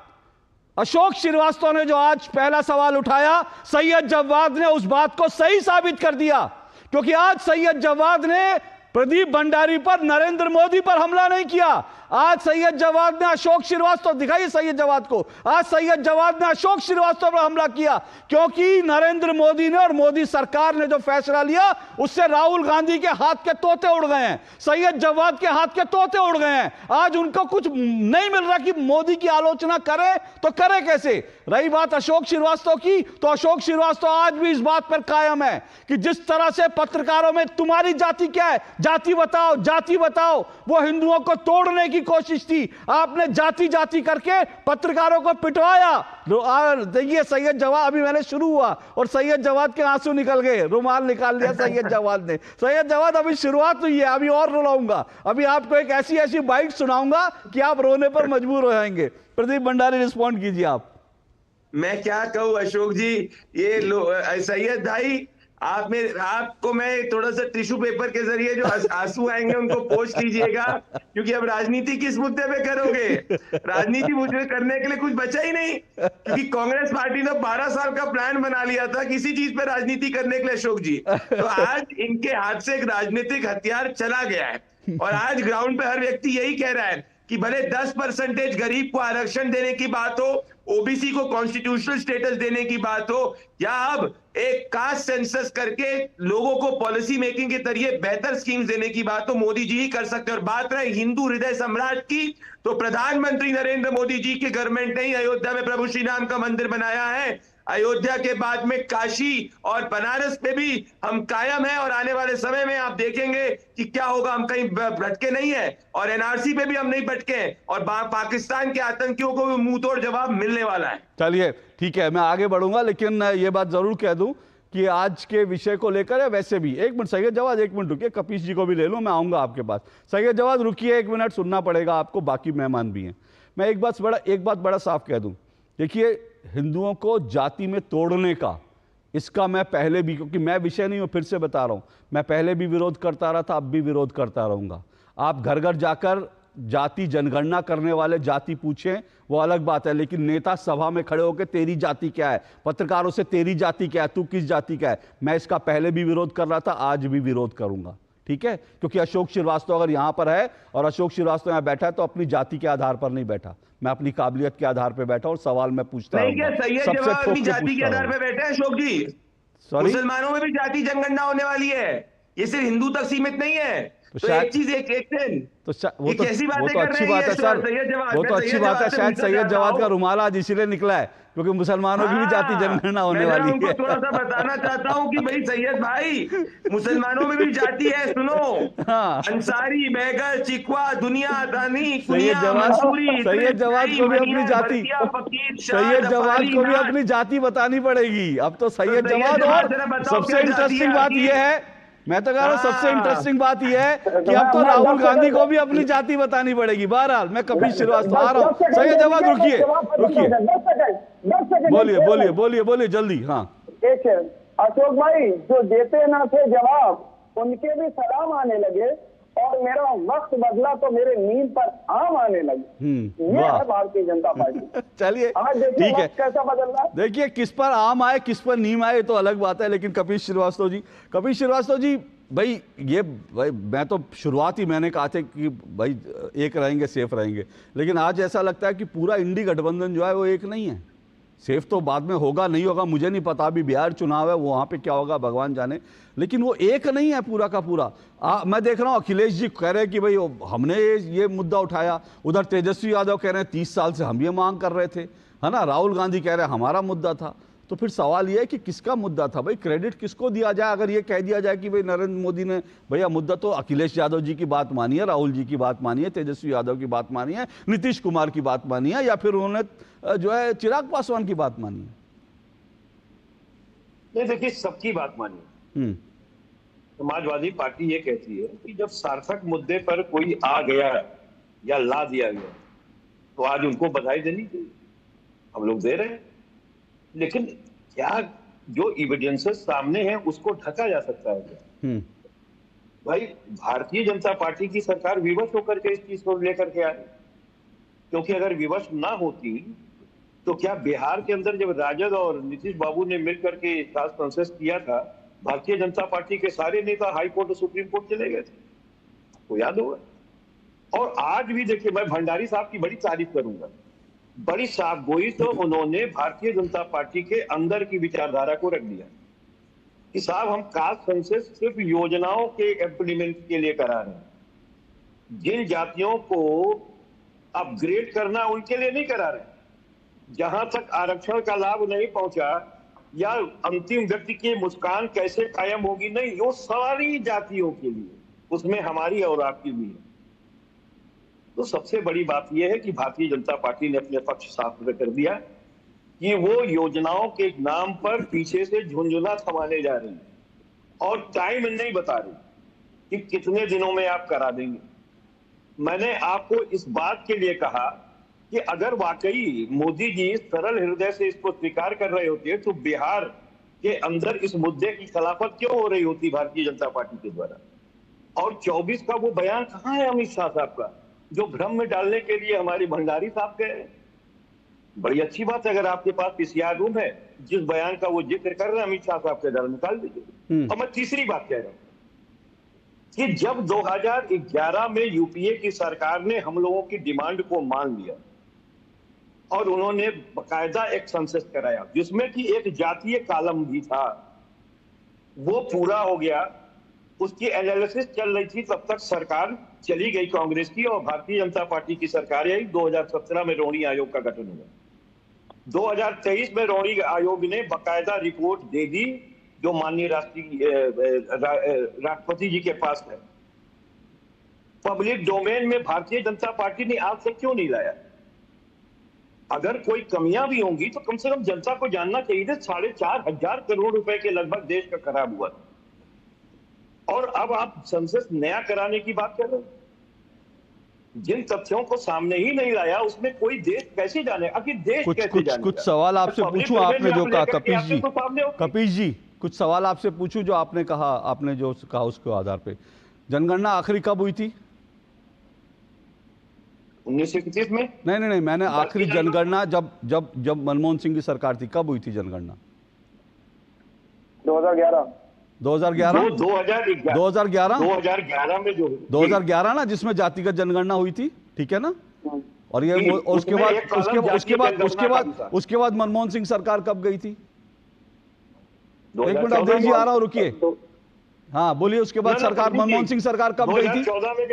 अशोक श्रीवास्तव ने जो आज पहला सवाल उठाया, सैयद जवाद ने उस बात को सही साबित कर दिया। क्योंकि आज सैयद जवाद ने प्रदीप भंडारी पर, नरेंद्र मोदी पर हमला नहीं किया। आज सैयद जवाद ने अशोक श्रीवास्तव, दिखाइए सैयद जवाद को, आज सैयद जवाद ने अशोक श्रीवास्तव पर हमला किया, क्योंकि नरेंद्र मोदी ने और मोदी सरकार ने जो फैसला लिया उससे राहुल गांधी के हाथ के तोते उड़ गए हैं, सैयद जवाद के हाथ के तोते उड़ गए हैं। आज उनको कुछ नहीं मिल रहा कि मोदी की आलोचना करे तो करे कैसे। रही बात अशोक श्रीवास्तव की, तो अशोक श्रीवास्तव आज भी इस बात पर कायम है कि जिस तरह से पत्रकारों में तुम्हारी जाति क्या है, जाति बताओ, जाति बताओ, वो हिंदुओं को तोड़ने की कोशिश थी। आपने जाति जाति करके पत्रकारों को पिटवाया। देखिए सैयद जवाद, अभी मैंने शुरू हुआ और सैयद जवाद के आंसू निकल गए, रुमाल निकाल लिया सैयद जवाद ने। सैयद जवाद अभी शुरुआत हुई है, अभी और रुलाऊंगा, अभी आपको एक ऐसी बाइट सुनाऊंगा कि आप रोने पर मजबूर हो जाएंगे। प्रदीप भंडारी रिस्पॉन्ड कीजिए आप। मैं क्या कहूं अशोक जी, ये सैयद भाई आपको मैं थोड़ा सा टिश्यू पेपर के जरिए जो आंसू आएंगे उनको पोंछ लीजिएगा, क्योंकि अब राजनीति किस मुद्दे पे करोगे? राजनीति मुझे करने के लिए कुछ बचा ही नहीं, क्योंकि कांग्रेस पार्टी ने 12 साल का प्लान बना लिया था किसी चीज पे राजनीति करने के लिए, अशोक जी। तो आज इनके हाथ से एक राजनीतिक हथियार चला गया है, और आज ग्राउंड पे हर व्यक्ति यही कह रहा है कि भले 10% गरीब को आरक्षण देने की बात हो, ओबीसी को कॉन्स्टिट्यूशनल स्टेटस देने की बात हो, या अब एक कास्ट सेंसस करके लोगों को पॉलिसी मेकिंग के जरिए बेहतर स्कीम्स देने की बात हो, मोदी जी ही कर सकते हैं। और बात रहे हिंदू हृदय सम्राट की, तो प्रधानमंत्री नरेंद्र मोदी जी के गवर्नमेंट ने ही अयोध्या में प्रभु श्री राम का मंदिर बनाया है। अयोध्या के बाद में काशी और बनारस पे भी हम कायम हैं, और आने वाले समय में आप देखेंगे कि क्या होगा, हम कहीं भटके नहीं है, और एनआरसी पे भी हम नहीं भटके हैं, और पाकिस्तान के आतंकियों को भी मुंह तोड़ जवाब मिलने वाला है। चलिए ठीक है, मैं आगे बढ़ूंगा, लेकिन ये बात जरूर कह दूं कि आज के विषय को लेकर या वैसे भी, एक मिनट सैयद जवाद, एक मिनट रुकिए, कपीश जी को भी ले लूं, मैं आऊंगा आपके पास। सैयद जवाद रुकिए, एक मिनट सुनना पड़ेगा आपको, बाकी मेहमान भी हैं। मैं एक बात बड़ा साफ कह दूं, देखिए हिंदुओं को जाति में तोड़ने का, इसका मैं पहले भी, क्योंकि मैं विषय नहीं हूं, फिर से बता रहा हूं, मैं पहले भी विरोध करता रहा था, अब भी विरोध करता रहूंगा। आप घर घर जाकर जाति जनगणना करने वाले जाति पूछें, वो अलग बात है, लेकिन नेता सभा में खड़े होकर तेरी जाति क्या है, पत्रकारों से तेरी जाति क्या है, तू किस जाति का है, मैं इसका पहले भी विरोध कर रहा था, आज भी विरोध करूंगा, ठीक है? क्योंकि अशोक श्रीवास्तव अगर यहां पर है और अशोक श्रीवास्तव यहां बैठा है तो अपनी जाति के आधार पर नहीं बैठा, मैं अपनी काबिलियत के आधार पर बैठा और सवाल मैं पूछता हूं। अपनी जाति के आधार पर बैठे अशोक जी, मुसलमानों में भी जाति जनगणना होने वाली है, ये सिर्फ हिंदू तक सीमित नहीं है। तो एक चीज एक दिन, तो वो तो अच्छी बात है सर, वो तो अच्छी बात है, शायद सैयद जवाद का रुमाल आज इसीलिए निकला है क्योंकि मुसलमानों की भी जाति जनगणना होने वाली है। थोड़ा सा बताना चाहता हूँ कि भाई सैयद भाई, मुसलमानों में भी जाति है, सुनो, अंसारी, बैगर, चिकवा, दुनिया दानी, सैयद जवाद को भी अपनी जाति, सैयद जवाद को भी अपनी जाति बतानी पड़ेगी। अब तो सैयद जवाद, और सबसे इंटरेस्टिंग बात यह है, मैं तो कह रहा हूं सबसे इंटरेस्टिंग बात यह है कि अब तो राहुल गांधी को भी अपनी जाति बतानी पड़ेगी। बहरहाल मैं कपीश श्रीवास्तव आ रहा हूं। सैयद जवाद रुकिए, बोलिए जल्दी। हाँ, एक अशोक भाई, जो देते ना थे जवाब उनके भी सलाम आने लगे, और मेरा वक्त बदला तो मेरे नींद पर आम आने लगे। ये है भारतीय जनता पार्टी। चलिए ठीक है, कैसा बदल रहा है, देखिए किस पर आम आए किस पर नीम आए तो अलग बात है, लेकिन कपीश श्रीवास्तव जी भाई, ये भाई मैं तो शुरुआत ही मैंने कहा था कि भाई एक रहेंगे सेफ रहेंगे, लेकिन आज ऐसा लगता है कि पूरा इंडी गठबंधन जो है वो एक नहीं है। सेफ तो बाद में होगा नहीं होगा मुझे नहीं पता, अभी बिहार चुनाव है, वो वहाँ पे क्या होगा भगवान जाने, लेकिन वो एक नहीं है पूरा का पूरा। मैं देख रहा हूँ अखिलेश जी कह रहे हैं कि भाई हमने ये मुद्दा उठाया, उधर तेजस्वी यादव कह रहे हैं 30 साल से हम ये मांग कर रहे थे, है ना, राहुल गांधी कह रहे हैं हमारा मुद्दा था। तो फिर सवाल ये है कि किसका मुद्दा था भाई, क्रेडिट किसको दिया जाए? अगर ये कह दिया जाए कि भाई नरेंद्र मोदी ने, भैया मुद्दा तो अखिलेश यादव जी की बात मानी है, राहुल जी की बात मानी है, तेजस्वी यादव की बात मानी है, नीतीश कुमार की बात मानी है, या फिर उन्होंने जो है चिराग पासवान की बात मानी है? नहीं, देखिए सबकी बात मानी। समाजवादी पार्टी ये कहती है कि जब सार्थक मुद्दे पर कोई आ गया या ला दिया गया तो आज उनको बधाई देनी चाहिए, हम लोग दे रहे हैं, लेकिन क्या जो एविडेंसेस सामने हैं उसको ढका जा सकता है क्या? भाई भारतीय जनता पार्टी की सरकार विवश होकर के इस चीज को लेकर के आई, क्योंकि अगर विवश ना होती तो क्या बिहार के अंदर जब राजद और नीतीश बाबू ने मिलकर के कास्ट सेंसस किया था, भारतीय जनता पार्टी के सारे नेता हाई कोर्ट और सुप्रीम कोर्ट चले गए थे, आपको याद होगा। और आज भी देखिए, मैं भंडारी साहब की बड़ी तारीफ करूंगा, बड़ी साफगोई तो उन्होंने भारतीय जनता पार्टी के अंदर की विचारधारा को रख दिया कि साहब हम कास्ट सेंसस सिर्फ योजनाओं के इम्प्लीमेंट के लिए करा रहे हैं, जिन जातियों को अपग्रेड करना उनके लिए नहीं करा रहे। जहां तक आरक्षण का लाभ नहीं पहुंचा या अंतिम व्यक्ति की मुस्कान कैसे कायम होगी, नहीं, वो सारी जातियों के लिए, उसमें हमारी और आपकी भी है। तो सबसे बड़ी बात यह है कि भारतीय जनता पार्टी ने अपने पक्ष साफ कर दिया कि वो योजनाओं के नाम पर पीछे से झुंझुना थमाने जा रही है और टाइम नहीं बता रही कि कितने दिनों में आप करा देंगे। मैंने आपको इस बात के लिए कहा कि अगर वाकई मोदी जी सरल हृदय से इसको स्वीकार कर रहे होते तो बिहार के अंदर इस मुद्दे की खिलाफत क्यों हो रही होती भारतीय जनता पार्टी के द्वारा। और 24 का वो बयान कहाँ है अमित शाह साहब का, जो भ्रम में डालने के लिए हमारे भंडारी साहब गए। बड़ी अच्छी बात है, अगर आपके पास पीसीआर रूम है, जिस बयान का वो जिक्र कर रहे हैं अमित शाह साहब के द्वारा निकाल दीजिए। और मैं तीसरी बात कह रहा हूं कि जब 2011 में यूपीए की सरकार ने हम लोगों की डिमांड को मान लिया और उन्होंने बकायदा एक सेंसस कराया जिसमें कि एक जातीय कॉलम भी था, वो पूरा हो गया, उसकी एनालिसिस चल रही थी, तब तक सरकार चली गई कांग्रेस की और भारतीय जनता पार्टी की सरकार आई। 2017 में रोहिणी आयोग का गठन हुआ। 2023 में रोहिणी आयोग ने बकायदा रिपोर्ट दे दी जो माननीय राष्ट्रपति जी के पास है। पब्लिक डोमेन में भारतीय जनता पार्टी ने आज तक क्यों नहीं लाया? अगर कोई कमियां भी होंगी तो कम से कम जनता को जानना चाहिए था। 4,500 करोड़ रुपए के लगभग देश का खराब हुआ और अब आप संसद नया कराने की बात कर रहे हैं। जिन तथ्यों को सामने ही नहीं लाया उसमें कोई देश कैसे जाने, आखिर देश कैसे जाने? कुछ सवाल आपसे पूछूं, आपने जो कहा कपीश जी कुछ सवाल आपसे पूछूं जो आपने कहा, आपने जो कहा उसके आधार पे, जनगणना आखिरी कब हुई थी? 1931 में। नहीं, मैंने आखिरी जनगणना जब मनमोहन सिंह की सरकार थी, कब हुई थी जनगणना? 2011 में जो 2011 ना, जिसमें जातिगत जनगणना हुई थी, ठीक है ना? और ये उसके बाद मनमोहन सिंह सरकार कब गई थी? एक मिनट अवधेश जी, आ रहा हूं, रुकिए। हाँ बोलिए, उसके बाद सरकार मनमोहन सिंह सरकार कब गई थी?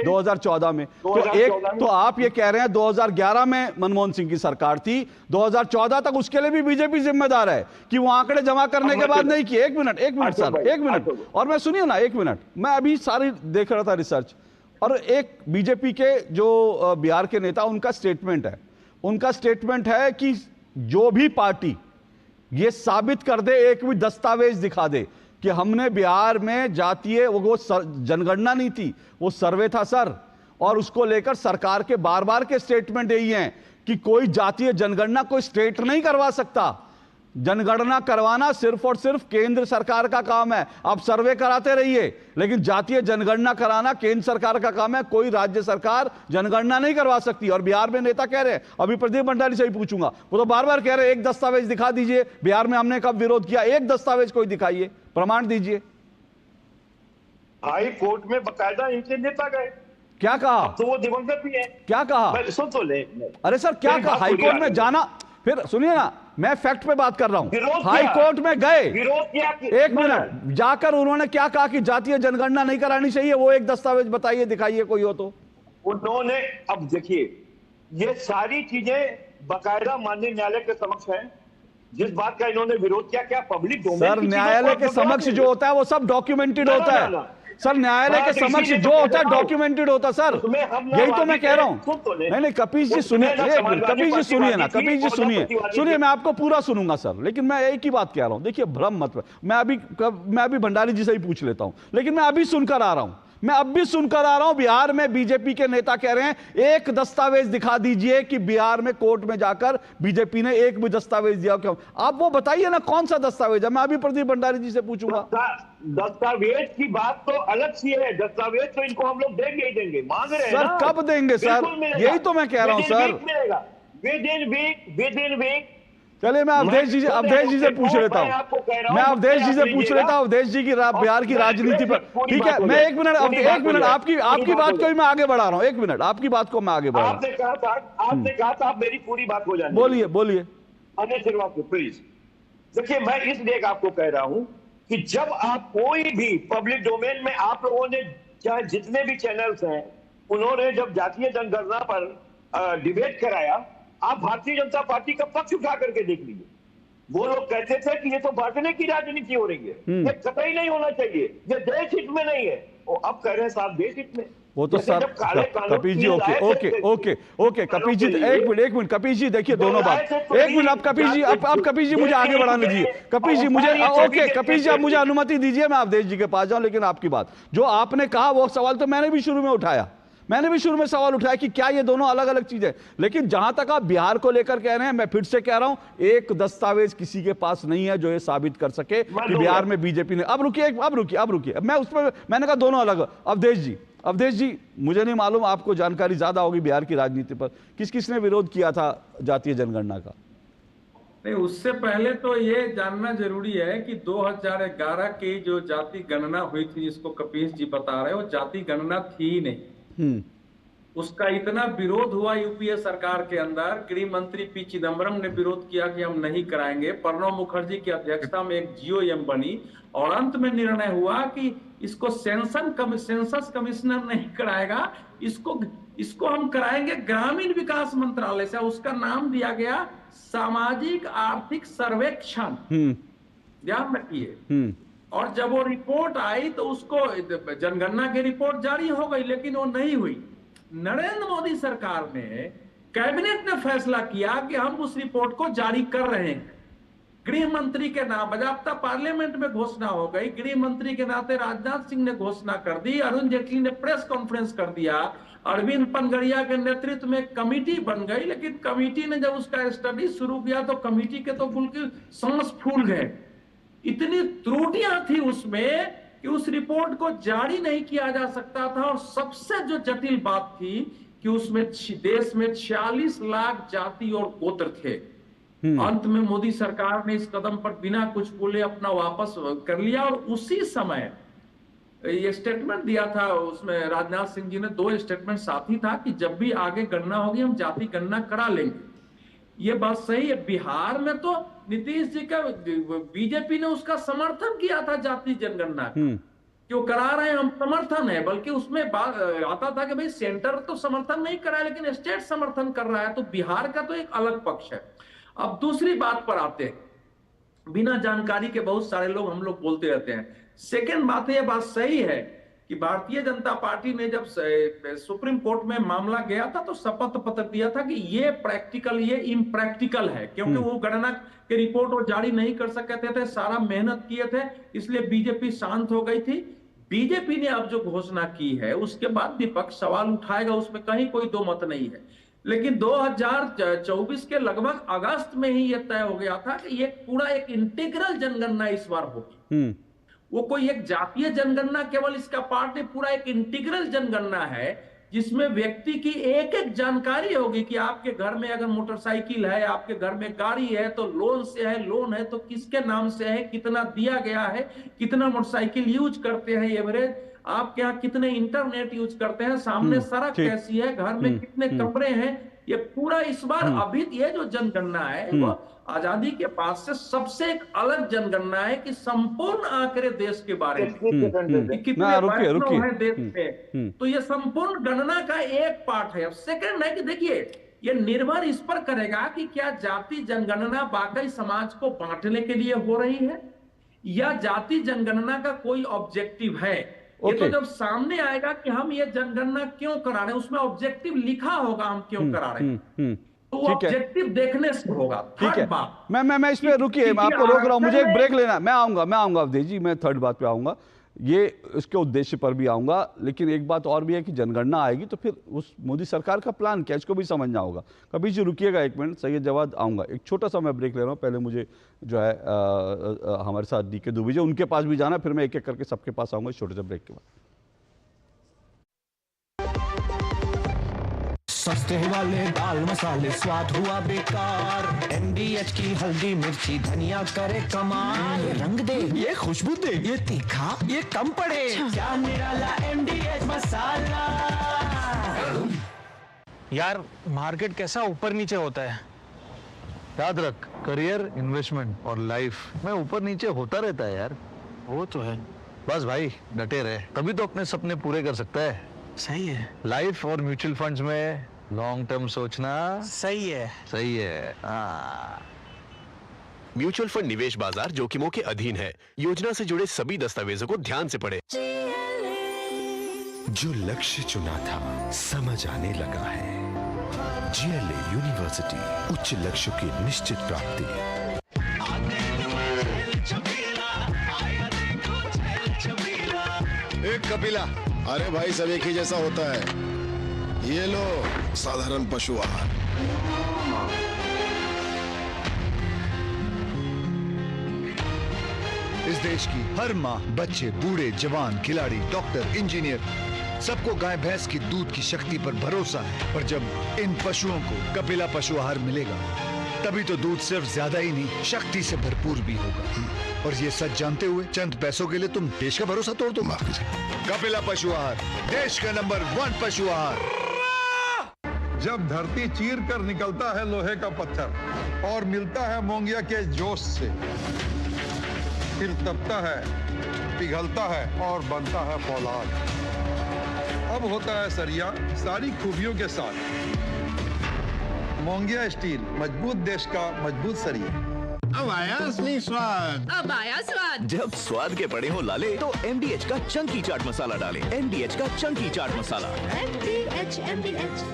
2014 में। तो आप ये कह रहे हैं 2011 में मनमोहन सिंह की सरकार थी, 2014 तक उसके लिए भी बीजेपी जिम्मेदार है कि वो आंकड़े जमा करने के बाद नहीं किए। एक मिनट सर, एक मिनट, और मैं सुनिए ना, एक मिनट, मैं अभी सारी देख रहा था रिसर्च, और एक बीजेपी के जो बिहार के नेता, उनका स्टेटमेंट है कि जो भी पार्टी ये साबित कर दे, एक भी दस्तावेज दिखा दे कि हमने बिहार में जातीय, वो जनगणना नहीं थी, वो सर्वे था सर, और उसको लेकर सरकार के बार बार के स्टेटमेंट यही हैं कि कोई जातीय जनगणना कोई स्टेट नहीं करवा सकता। जनगणना करवाना सिर्फ और सिर्फ केंद्र सरकार का काम है। आप सर्वे कराते रहिए, लेकिन जातीय जनगणना कराना केंद्र सरकार का काम है। कोई राज्य सरकार जनगणना नहीं करवा सकती। और बिहार में नेता कह रहे हैं, अभी प्रदीप भंडारी से ही पूछूंगा, वो तो बार बार कह रहे हैं एक दस्तावेज दिखा दीजिए, बिहार में हमने कब विरोध किया? एक दस्तावेज कोई दिखाइए, प्रमाण दीजिए। हाई कोर्ट में बकायदा इनके नेता गए, क्या कहा? तो वो दिवंगत भी है। क्या कहा? सुन तो ले। अरे सर, क्या कहा? हाई कोर्ट में जाना, फिर सुनिए ना, मैं फैक्ट पे बात कर रहा हूं। हाई कोर्ट में गए, विरोध किया, एक मिनट, जाकर उन्होंने क्या कहा कि जातीय जनगणना नहीं करानी चाहिए? वो एक दस्तावेज बताइए, दिखाइए कोई हो तो। उन्होंने, अब देखिए, ये सारी चीजें बकायदा माननीय न्यायालय के समक्ष है। जिस बात का इन्होंने विरोध किया, क्या पब्लिक डोमेन? सर, न्यायालय के समक्ष जो होता है वो सब डॉक्यूमेंटेड होता है सर। न्यायालय के समक्ष जो होता है डॉक्यूमेंटेड होता है सर, यही तो मैं कह रहा हूं। नहीं, कपीश जी सुनिए, कपीश जी सुनिए ना, कपीश जी सुनिए, मैं आपको पूरा सुनूंगा सर, लेकिन मैं एक ही बात कह रहा हूं। देखिए, भ्रम मत, मैं अभी भंडारी जी से ही पूछ लेता हूं, लेकिन मैं अभी सुनकर आ रहा हूं, बिहार में बीजेपी के नेता कह रहे हैं एक दस्तावेज दिखा दीजिए कि बिहार में कोर्ट में जाकर बीजेपी ने एक भी दस्तावेज दिया। क्यों? आप वो बताइए ना, कौन सा दस्तावेज है? मैं अभी प्रदीप भंडारी जी से पूछूंगा। दस्तावेज की बात तो अलग सी है, दस्तावेज तो इनको हम लोग देंगे ही देंगे, मांग रहे हैं सर। कब देंगे सर? यही तो मैं कह रहा हूं सर। With in week. चलिए, मैं अवधेश जी से पूछ लेता हूं, अवधेश जी की बिहार की राजनीति पर, ठीक है? मैं एक मिनट आपकी बात को मैं आगे बढ़ा रहा हूं, एक मिनट आपकी बात को मैं आगे बढ़ा रहा हूं। आपने कहा था आप मेरी पूरी बात हो जाए। बोलिए अजय श्रीवास्तव प्लीज। देखिए, मैं इसलिए आपको कह रहा हूं कि जब आप कोई भी पब्लिक डोमेन में, आप लोगों ने चाहे जितने भी चैनल्स हैं, उन्होंने जब जातीय जनगणना पर डिबेट कराया, आप भारतीय जनता पार्टी का पक्ष उठा करके देख लीजिए। वो लोग कहते थे कि ये तो बांटने की राजनीति हो रही है, ये कतई नहीं होना चाहिए, ये देश हित में नहीं है। और अब कह रहे हैं साहब देश हित में। वो तो सर, कपीश जी, ओके कपीश जी, एक मिनट कपीश जी, देखिए दोनों बात, एक मिनट। अब कपीश जी मुझे आगे बढ़ाने दीजिए। कपीश जी मुझे, ओके कपीश जी, आप मुझे अनुमति दीजिए मैं अवधेश जी के पास जाऊं। लेकिन आपकी बात जो आपने कहा, वो सवाल तो मैंने भी शुरू में उठाया, मैंने भी शुरू में सवाल उठाया कि क्या ये दोनों अलग अलग चीजें, लेकिन जहां तक आप बिहार को लेकर कह रहे हैं, मैं फिर से कह रहा हूं, एक दस्तावेज किसी के पास नहीं है जो ये साबित कर सके कि बिहार में बीजेपी ने, अब रुकिए, मैं उसमें मैंने कहा दोनों अलग। अवधेश जी, मुझे नहीं मालूम, आपको जानकारी ज्यादा होगी बिहार की राजनीति पर, किसने विरोध किया था जातीय जनगणना का? नहीं, उससे पहले तो ये जानना जरूरी है कि 2011 की जो जाति गणना हुई थी, जिसको कपीश जी बता रहे हो, जाति गणना थी ही नहीं। उसका इतना विरोध हुआ यूपीए सरकार के अंदर, गृह मंत्री पी चिदम्बरम ने विरोध किया कि हम नहीं कराएंगे, प्रणब मुखर्जी की अध्यक्षता में एक जीओएम बनी और अंत में निर्णय हुआ कि इसको सेंसस कमिश्नर नहीं कराएगा, इसको हम कराएंगे ग्रामीण विकास मंत्रालय से। उसका नाम दिया गया सामाजिक आर्थिक सर्वेक्षण, ध्यान रखिए। और जब वो रिपोर्ट आई तो उसको जनगणना की रिपोर्ट जारी हो गई, लेकिन वो नहीं हुई। नरेंद्र मोदी सरकार ने, कैबिनेट ने फैसला किया कि हम उस रिपोर्ट को जारी कर रहे हैं। गृह मंत्री के नाम बजाबता पार्लियामेंट में घोषणा हो गई, गृह मंत्री के नाते राजनाथ सिंह ने घोषणा कर दी, अरुण जेटली ने प्रेस कॉन्फ्रेंस कर दिया, अरविंद पनगड़िया के नेतृत्व में कमेटी बन गई। लेकिन कमेटी ने जब उसका स्टडी शुरू किया तो कमेटी के तो बिल्कुल सांस फूल गए। इतनी त्रुटियां थी उसमें कि उस रिपोर्ट को जारी नहीं किया जा सकता था। और सबसे जो जटिल बात थी कि उसमें देश में 46 लाख जाति और गोत्र थे। अंत में मोदी सरकार ने इस कदम पर बिना कुछ बोले अपना वापस कर लिया। और उसी समय ये स्टेटमेंट दिया था, उसमें राजनाथ सिंह जी ने 2 स्टेटमेंट साथ ही था कि जब भी आगे गणना होगी हम जाति गणना करा लेंगे। ये बात सही है। बिहार में तो नीतीश जी का, बीजेपी ने उसका समर्थन किया था जाति जनगणना का, क्यों करा रहे हैं हम, समर्थन है। बल्कि उसमें बात आता था कि भाई सेंटर तो समर्थन नहीं करा है लेकिन स्टेट समर्थन कर रहा है। तो बिहार का तो एक अलग पक्ष है। अब दूसरी बात पर आते हैं, बिना जानकारी के बहुत सारे लोग हम लोग बोलते रहते हैं। सेकेंड बात है, ये बात सही है कि भारतीय जनता पार्टी ने जब सुप्रीम कोर्ट में मामला गया था तो शपथ पत्र दिया था कि ये प्रैक्टिकल, ये इम्प्रैक्टिकल है, क्योंकि वो गणना की रिपोर्ट वो जारी नहीं कर सकते थे, सारा मेहनत किए थे, इसलिए बीजेपी शांत हो गई थी। बीजेपी ने अब जो घोषणा की है उसके बाद विपक्ष सवाल उठाएगा, उसमें कहीं कोई दो मत नहीं है। लेकिन 2024 के लगभग अगस्त में ही यह तय हो गया था कि ये पूरा एक इंटीग्रल जनगणना इस बार होगी। वो कोई एक जातीय जनगणना केवल इसका पार्ट नहीं, पूरा एक इंटीग्रल जनगणना है जिसमें व्यक्ति की एक एक जानकारी होगी कि आपके घर में अगर मोटरसाइकिल है, आपके घर में गाड़ी है तो लोन से है, लोन है तो किसके नाम से है, कितना दिया गया है, कितना मोटरसाइकिल यूज करते हैं एवरेज, आपके यहाँ कितने इंटरनेट यूज करते हैं, सामने सड़क कैसी है, घर में कितने कमरे हैं, ये पूरा इस बार अभी ये जो जनगणना है वो आजादी के बाद से सबसे एक अलग जनगणना है कि संपूर्ण आंकड़े देश के बारे में कितने वैष्णव हैं देश में, तो ये संपूर्ण गणना का एक पार्ट है। अब सेकंड है कि देखिए ये निर्भर इस पर करेगा कि क्या जाति जनगणना वाकई समाज को बांटने के लिए हो रही है या जाति जनगणना का कोई ऑब्जेक्टिव है। ये तो जब सामने आएगा कि हम ये जनगणना क्यों करा रहे हैं, उसमें ऑब्जेक्टिव लिखा होगा हम क्यों करा रहे हैं, तो ऑब्जेक्टिव देखने से होगा। ठीक है, मैं इस पे रुकिए, मैं आपको रोक रहा हूं, मुझे एक ब्रेक लेना, मैं आऊंगा अवधेश जी, मैं थर्ड बात पे आऊंगा, ये इसके उद्देश्य पर भी आऊंगा। लेकिन एक बात और भी है कि जनगणना आएगी तो फिर उस मोदी सरकार का प्लान क्या, इसको भी समझना होगा। कभी जी रुकिएगा एक मिनट, सैयद जवाद आऊंगा, एक छोटा सा मैं ब्रेक ले रहा हूं। पहले मुझे जो है हमारे साथ डीके दुबे जी, उनके पास भी जाना, फिर मैं एक एक करके सबके पास आऊंगा इस छोटे से ब्रेक के बाद। सस्ते वाले दाल मसाले स्वाद हुआ बेकार, MDH की हल्दी मिर्ची धनिया करे कमाल, ये रंग दे, ये खुशबू दे, ये तीखा, ये कम पड़े, क्या निराला MDH मसाला। यार मार्केट कैसा ऊपर नीचे होता है, याद रख, करियर, इन्वेस्टमेंट और लाइफ में ऊपर नीचे होता रहता है यार। वो तो है, बस भाई डटे रहे, तभी तो अपने सपने पूरे कर सकता है। सही है, लाइफ और म्यूचुअल फंड्स में लॉन्ग टर्म सोचना सही है। सही है। म्यूचुअल फंड निवेश बाजार जोखिमों के अधीन है। योजना से जुड़े सभी दस्तावेजों को ध्यान से पढ़ें। जो लक्ष्य चुना था समझ आने लगा है। GLA यूनिवर्सिटी, उच्च लक्ष्य की निश्चित प्राप्ति। एक कपिला, अरे भाई सब एक ही जैसा होता है। ये लो साधारण पशु आहार। इस देश की हर माँ, बच्चे, बूढ़े, जवान, खिलाड़ी, डॉक्टर, इंजीनियर, सबको गाय भैंस की दूध की शक्ति पर भरोसा है। और जब इन पशुओं को कपिला पशु आहार मिलेगा, तभी तो दूध सिर्फ ज्यादा ही नहीं, शक्ति से भरपूर भी होगा। और ये सच जानते हुए चंद पैसों के लिए तुम देश का भरोसा तोड़ दो। कपिला पशु आहार, देश का नंबर 1 पशु आहार। जब धरती चीर कर निकलता है लोहे का पत्थर और मिलता है मोंगिया के जोश से, फिर तपता है, पिघलता है और बनता है फौलाद। अब होता है सरिया सारी खूबियों के साथ। मोंगिया स्टील, मजबूत देश का मजबूत सरिया। अब आया असली स्वाद। अब आया स्वाद। जब स्वाद के पड़े हो लाले तो MDH का चंकी चाट मसाला डालें। MDH का चंकी चाट मसाला। MDH।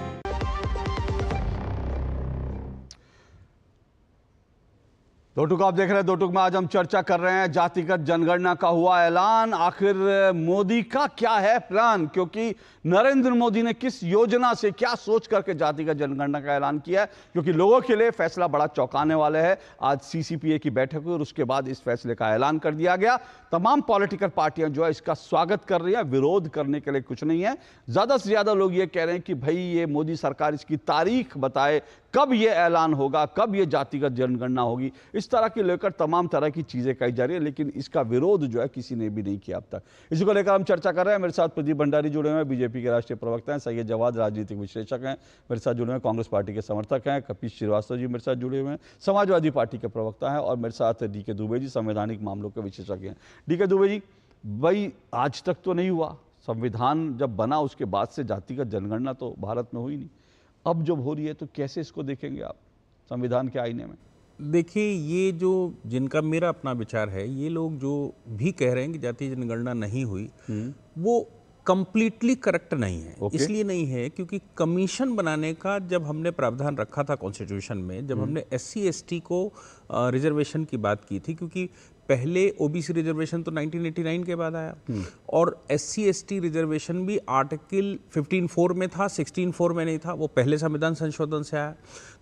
दो टुक आप देख रहे हैं। दो टुक में आज हम चर्चा कर रहे हैं जातिगत जनगणना का हुआ ऐलान। आखिर मोदी का क्या है प्लान, क्योंकि नरेंद्र मोदी ने किस योजना से क्या सोच करके जातिगत जनगणना का ऐलान किया है, क्योंकि लोगों के लिए फैसला बड़ा चौंकाने वाला है। आज CCPA की बैठक हुई और उसके बाद इस फैसले का ऐलान कर दिया गया। तमाम पॉलिटिकल पार्टियां जो है इसका स्वागत कर रही हैं, विरोध करने के लिए कुछ नहीं है। ज्यादा से ज्यादा लोग ये कह रहे हैं कि भाई ये मोदी सरकार इसकी तारीख बताए, कब ये ऐलान होगा, कब ये जातिगत जनगणना होगी। इस तरह की लेकर तमाम तरह की चीजें कही जा रही है, लेकिन इसका विरोध जो है किसी ने भी नहीं किया अब तक। इसी को लेकर हम चर्चा कर रहे हैं। मेरे साथ प्रदीप भंडारी जुड़े हुए हैं, बीजेपी के राष्ट्रीय प्रवक्ता हैं। सैयद जवाद राजनीतिक विश्लेषक हैं, मेरे साथ जुड़े हुए हैं। कांग्रेस पार्टी के समर्थक हैं। कपीश श्रीवास्तव जी मेरे साथ जुड़े हुए हैं, समाजवादी पार्टी के प्रवक्ता हैं। और मेरे साथ DK दुबे जी, संवैधानिक मामलों के विशेषज्ञ हैं। DK दुबे जी, भाई आज तक तो नहीं हुआ, संविधान जब बना उसके बाद से जातिगत जनगणना तो भारत में हुई नहीं। अब जब हो रही है तो कैसे इसको देखेंगे आप संविधान के आईने में? देखिए, ये जो जिनका मेरा अपना विचार है, ये लोग जो भी कह रहे हैं कि जातीय जनगणना नहीं हुई, वो कंप्लीटली करेक्ट नहीं है। इसलिए नहीं है क्योंकि कमीशन बनाने का जब हमने प्रावधान रखा था कॉन्स्टिट्यूशन में, जब हमने SC ST को रिजर्वेशन की बात की थी, क्योंकि पहले OBC रिजर्वेशन तो 1989 के बाद आया और SC ST रिजर्वेशन भी आर्टिकल 15(4) में था, 16(4) में नहीं था, वो पहले संविधान संशोधन से आया।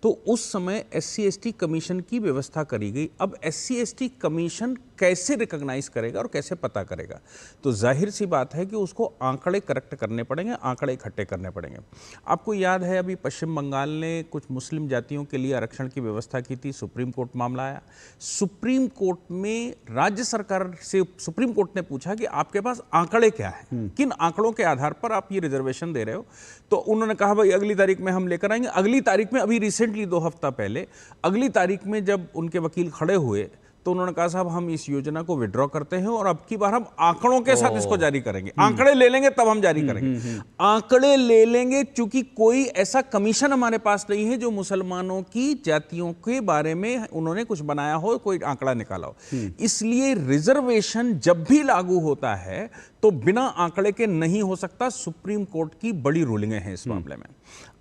तो उस समय SC ST कमीशन की व्यवस्था करी गई। अब SC ST कमीशन कैसे रिकॉग्नाइज करेगा और कैसे पता करेगा? तो जाहिर सी बात है कि उसको आंकड़े करेक्ट करने पड़ेंगे, आंकड़े इकट्ठे करने पड़ेंगे। आपको याद है अभी पश्चिम बंगाल ने कुछ मुस्लिम जातियों के लिए आरक्षण की व्यवस्था की थी, सुप्रीम कोर्ट मामला आया। सुप्रीम कोर्ट में राज्य सरकार से सुप्रीम कोर्ट ने पूछा कि आपके पास आंकड़े क्या हैं, किन आंकड़ों के आधार पर आप ये रिजर्वेशन दे रहे हो? तो उन्होंने कहा भाई अगली तारीख में हम लेकर आएंगे। अगली तारीख में, अभी रिसेंटली 2 हफ्ता पहले, अगली तारीख में जब उनके वकील खड़े हुए तो उन्होंने कहा साहब हम इस योजना को विड्रॉ करते हैं और अब की बार हम आंकड़ों के साथ इसको जारी करेंगे। आंकड़े ले लेंगे तब हम जारी करेंगे। आंकड़े ले लेंगे क्योंकि कोई ऐसा कमीशन हमारे पास नहीं है जो मुसलमानों की जातियों के बारे में उन्होंने कुछ बनाया हो, कोई आंकड़ा निकाला हो। इसलिए रिजर्वेशन जब भी लागू होता है तो बिना आंकड़े के नहीं हो सकता। सुप्रीम कोर्ट की बड़ी रूलिंगें हैं इस मामले में।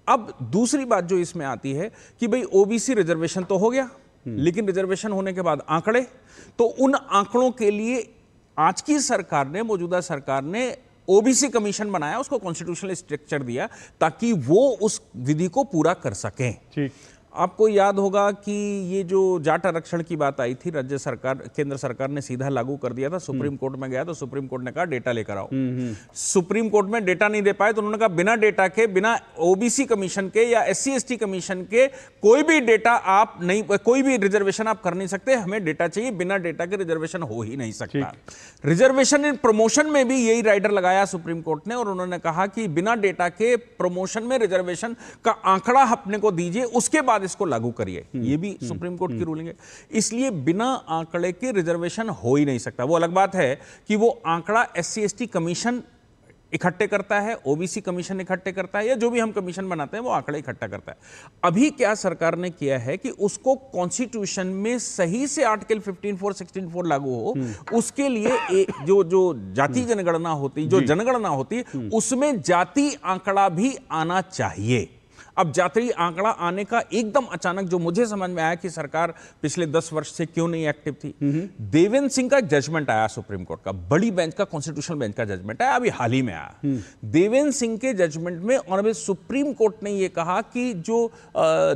अब दूसरी बात जो इसमें आती है कि भाई OBC रिजर्वेशन तो हो गया, लेकिन रिजर्वेशन होने के बाद आंकड़े, तो उन आंकड़ों के लिए आज की सरकार ने, मौजूदा सरकार ने OBC कमीशन बनाया, उसको कॉन्स्टिट्यूशनल स्ट्रक्चर दिया ताकि वो उस विधि को पूरा कर सकें। ठीक। आपको याद होगा कि ये जो जाट आरक्षण की बात आई थी, राज्य सरकार, केंद्र सरकार ने सीधा लागू कर दिया था। सुप्रीम कोर्ट में गया तो सुप्रीम कोर्ट ने कहा डेटा लेकर आओ। सुप्रीम कोर्ट में डेटा नहीं दे पाए तो उन्होंने कहा बिना डेटा के, बिना OBC कमीशन के या SC ST कमीशन के कोई भी डेटा आप नहीं, कोई भी रिजर्वेशन आप कर नहीं सकते, हमें डेटा चाहिए, बिना डेटा के रिजर्वेशन हो ही नहीं सकता। रिजर्वेशन इन प्रमोशन में भी यही राइडर लगाया सुप्रीम कोर्ट ने और उन्होंने कहा कि बिना डेटा के प्रमोशन में रिजर्वेशन का आंकड़ा अपने को दीजिए, उसके बाद इसको लागू करिए। ये भी सुप्रीम कोर्ट की रूलिंग है। इसलिए बिना आंकड़े के रिजर्वेशन हो ही नहीं सकता। वो अलग बात है कि वो आंकड़ा SC ST कमीशन इकट्ठे करता है, OBC कमीशन इकट्ठे करता है, या जो भी हम कमीशन बनाते हैं वो आंकड़े इकट्ठा करता है। अभी क्या सरकार ने किया है कि उसको कॉन्स्टिट्यूशन में सही से आर्टिकल 15(4) 16(4) लागू हो, उसके लिए जो जाति जनगणना होती, जो जनगणना होती, उसमें जाति आंकड़ा भी आना चाहिए। अब जाति आंकड़ा आने का एकदम अचानक जो मुझे समझ में आया कि सरकार पिछले 10 वर्ष से क्यों नहीं एक्टिव थी। देवेंद्र सिंह का जजमेंट आया सुप्रीम कोर्ट का, बड़ी बेंच का, कॉन्स्टिट्यूशनल बेंच का जजमेंट आया, अभी हाल ही में आया। देवेंद्र सिंह के जजमेंट में ऑनरेबल सुप्रीम कोर्ट ने यह कहा कि जो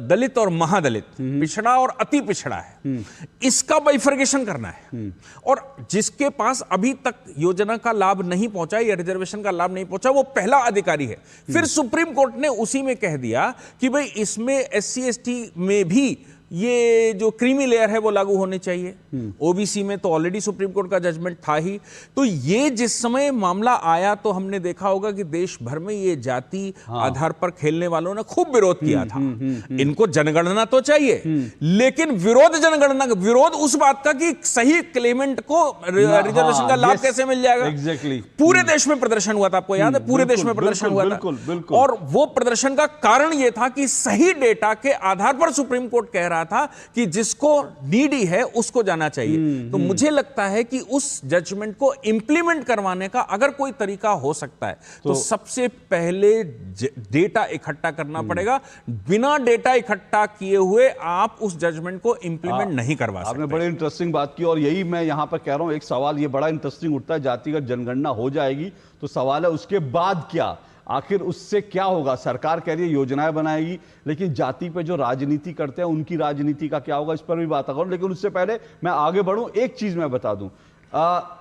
दलित और महादलित, पिछड़ा और अति पिछड़ा है, इसका बाइफर्केशन करना है, और जिसके पास अभी तक योजना का लाभ नहीं पहुंचा या रिजर्वेशन का लाभ नहीं पहुंचा वो पहला अधिकारी है। फिर सुप्रीम कोर्ट ने उसी में कह दिया कि भाई इसमें SC ST में भी ये जो क्रीमी लेयर है वो लागू होने चाहिए। ओबीसी में तो ऑलरेडी सुप्रीम कोर्ट का जजमेंट था ही। तो ये जिस समय मामला आया तो हमने देखा होगा कि देश भर में ये जाति आधार पर खेलने वालों ने खूब विरोध किया था। इनको जनगणना तो चाहिए, लेकिन विरोध उस बात का कि सही क्लेमेंट को रिजर्वेशन का लाभ कैसे मिल जाएगा। एग्जैक्टली पूरे देश में प्रदर्शन हुआ था, आपको याद है? पूरे देश में प्रदर्शन हुआ था, और वो प्रदर्शन का कारण ये था कि सही डेटा के आधार पर सुप्रीम कोर्ट कह रहा था कि जिसको नीडी है उसको जाना चाहिए। तो मुझे लगता है कि उस जजमेंट को इंप्लीमेंट करवाने का अगर कोई तरीका हो सकता है तो सबसे पहले डेटा इकट्ठा करना पड़ेगा। बिना डेटा इकट्ठा किए हुए आप उस जजमेंट को इंप्लीमेंट नहीं करवा सकते। आपने बड़ी इंटरेस्टिंग बात की, और यही मैं यहां पर कह रहा हूं, एक सवाल ये बड़ा इंटरेस्टिंग उठता है, जातिगत जनगणना हो जाएगी तो सवाल है उसके बाद क्या, आखिर उससे क्या होगा। सरकार कह रही है योजनाएं बनाएगी, लेकिन जाति पे जो राजनीति करते हैं उनकी राजनीति का क्या होगा, इस पर भी बात करूं। लेकिन उससे पहले मैं आगे बढ़ूं, एक चीज मैं बता दूं,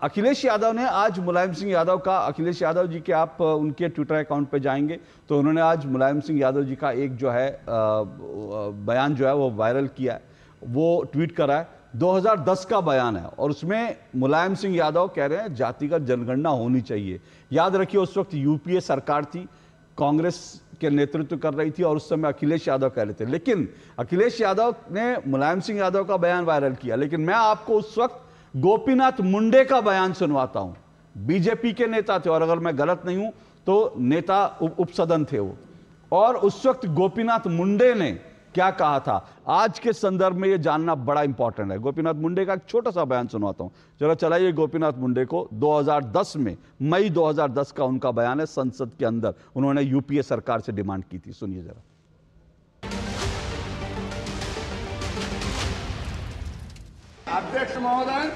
अखिलेश यादव ने आज मुलायम सिंह यादव का, अखिलेश यादव जी के आप उनके ट्विटर अकाउंट पे जाएंगे तो उन्होंने आज मुलायम सिंह यादव जी का एक जो है बयान जो है वो वायरल किया है, वो ट्वीट करा है। 2010 का बयान है और उसमें मुलायम सिंह यादव कह रहे हैं जातिगत जनगणना होनी चाहिए। याद रखिए उस वक्त यूपीए सरकार थी, कांग्रेस के नेतृत्व कर रही थी और उस समय अखिलेश यादव कह रहे थे। लेकिन अखिलेश यादव ने मुलायम सिंह यादव का बयान वायरल किया, लेकिन मैं आपको उस वक्त गोपीनाथ मुंडे का बयान सुनवाता हूं। बीजेपी के नेता थे और अगर मैं गलत नहीं हूं तो नेता उपसदन थे वो, और उस वक्त गोपीनाथ मुंडे ने क्या कहा था आज के संदर्भ में, यह जानना बड़ा इंपॉर्टेंट है। गोपीनाथ मुंडे का एक छोटा सा बयान सुनवाता हूं, चलो चलाइए गोपीनाथ मुंडे को। 2010 में, मई 2010 का उनका बयान है, संसद के अंदर उन्होंने यूपीए सरकार से डिमांड की थी, सुनिए जरा। अध्यक्ष महोदय,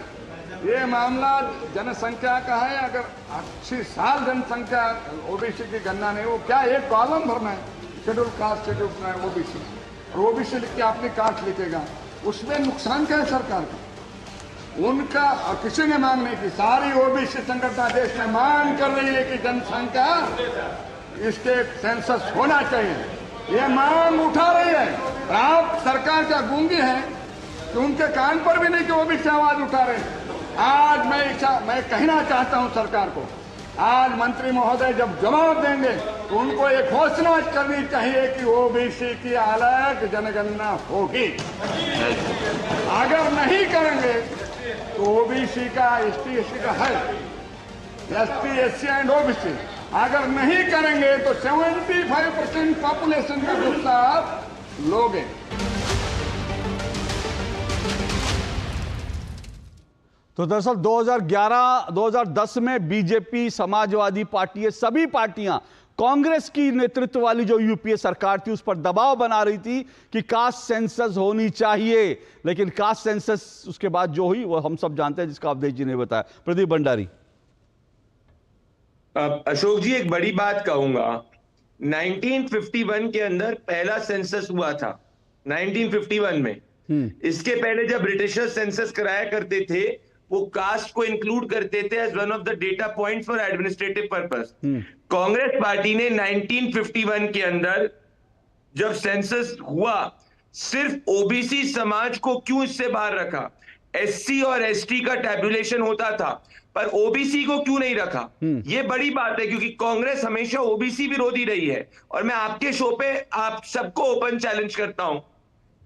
ये मामला जनसंख्या का है। अगर 80 साल जनसंख्या ओबीसी की गणना नहीं हो, क्या एक कॉलम भरना है, शेड्यूल कास्ट, शेड्यूल ओबीसी, और ओबीसी लिख के आपने कास्ट लिखेगा, उसमें नुकसान क्या है सरकार का? उनका किसी ने मांग नहीं की, सारी ओबीसी संगठन देश में मांग कर रही है कि जनसंख्या इसके सेंसस होना चाहिए, ये मांग उठा रही है। आप सरकार क्या गूंगी है कि उनके कान पर भी नहीं कि ओबीसी आवाज उठा रहे हैं। आज मैं कहना चाहता हूं सरकार को, आज मंत्री महोदय जब जवाब देंगे तो उनको एक घोषणा करनी चाहिए कि ओबीसी की अलग जनगणना होगी। अगर नहीं करेंगे तो ओबीसी का, एसटी एससी का है, एसटी एससी एंड ओबीसी, अगर नहीं करेंगे तो 75% पॉपुलेशन का हिस्सा आप लोगे। तो दरअसल 2011-2010 में बीजेपी, समाजवादी पार्टी, ये सभी पार्टियां कांग्रेस की नेतृत्व वाली जो यूपीए सरकार थी उस पर दबाव बना रही थी कि कास्ट सेंसस होनी चाहिए। लेकिन कास्ट सेंसस उसके बाद जो हुई वो हम सब जानते हैं, जिसका अवधेश जी ने बताया। प्रदीप भंडारी। अशोक जी, एक बड़ी बात कहूंगा, 1951 के अंदर पहला सेंसस हुआ था, 1951 में। इसके पहले जब ब्रिटिशर्स सेंसस कराया करते थे वो कास्ट को इंक्लूड करते थे as one of the data point for administrative purpose. Congress party ने 1951 के अंदर जब सेंसस हुआ सिर्फ ओबीसी समाज को क्यों इससे बाहर रखा? एससी और एसटी का टैबुलेशन होता था पर ओबीसी को क्यों नहीं रखा? ये बड़ी बात है क्योंकि कांग्रेस हमेशा ओबीसी विरोधी रही है। और मैं आपके शो पे आप सबको ओपन चैलेंज करता हूं,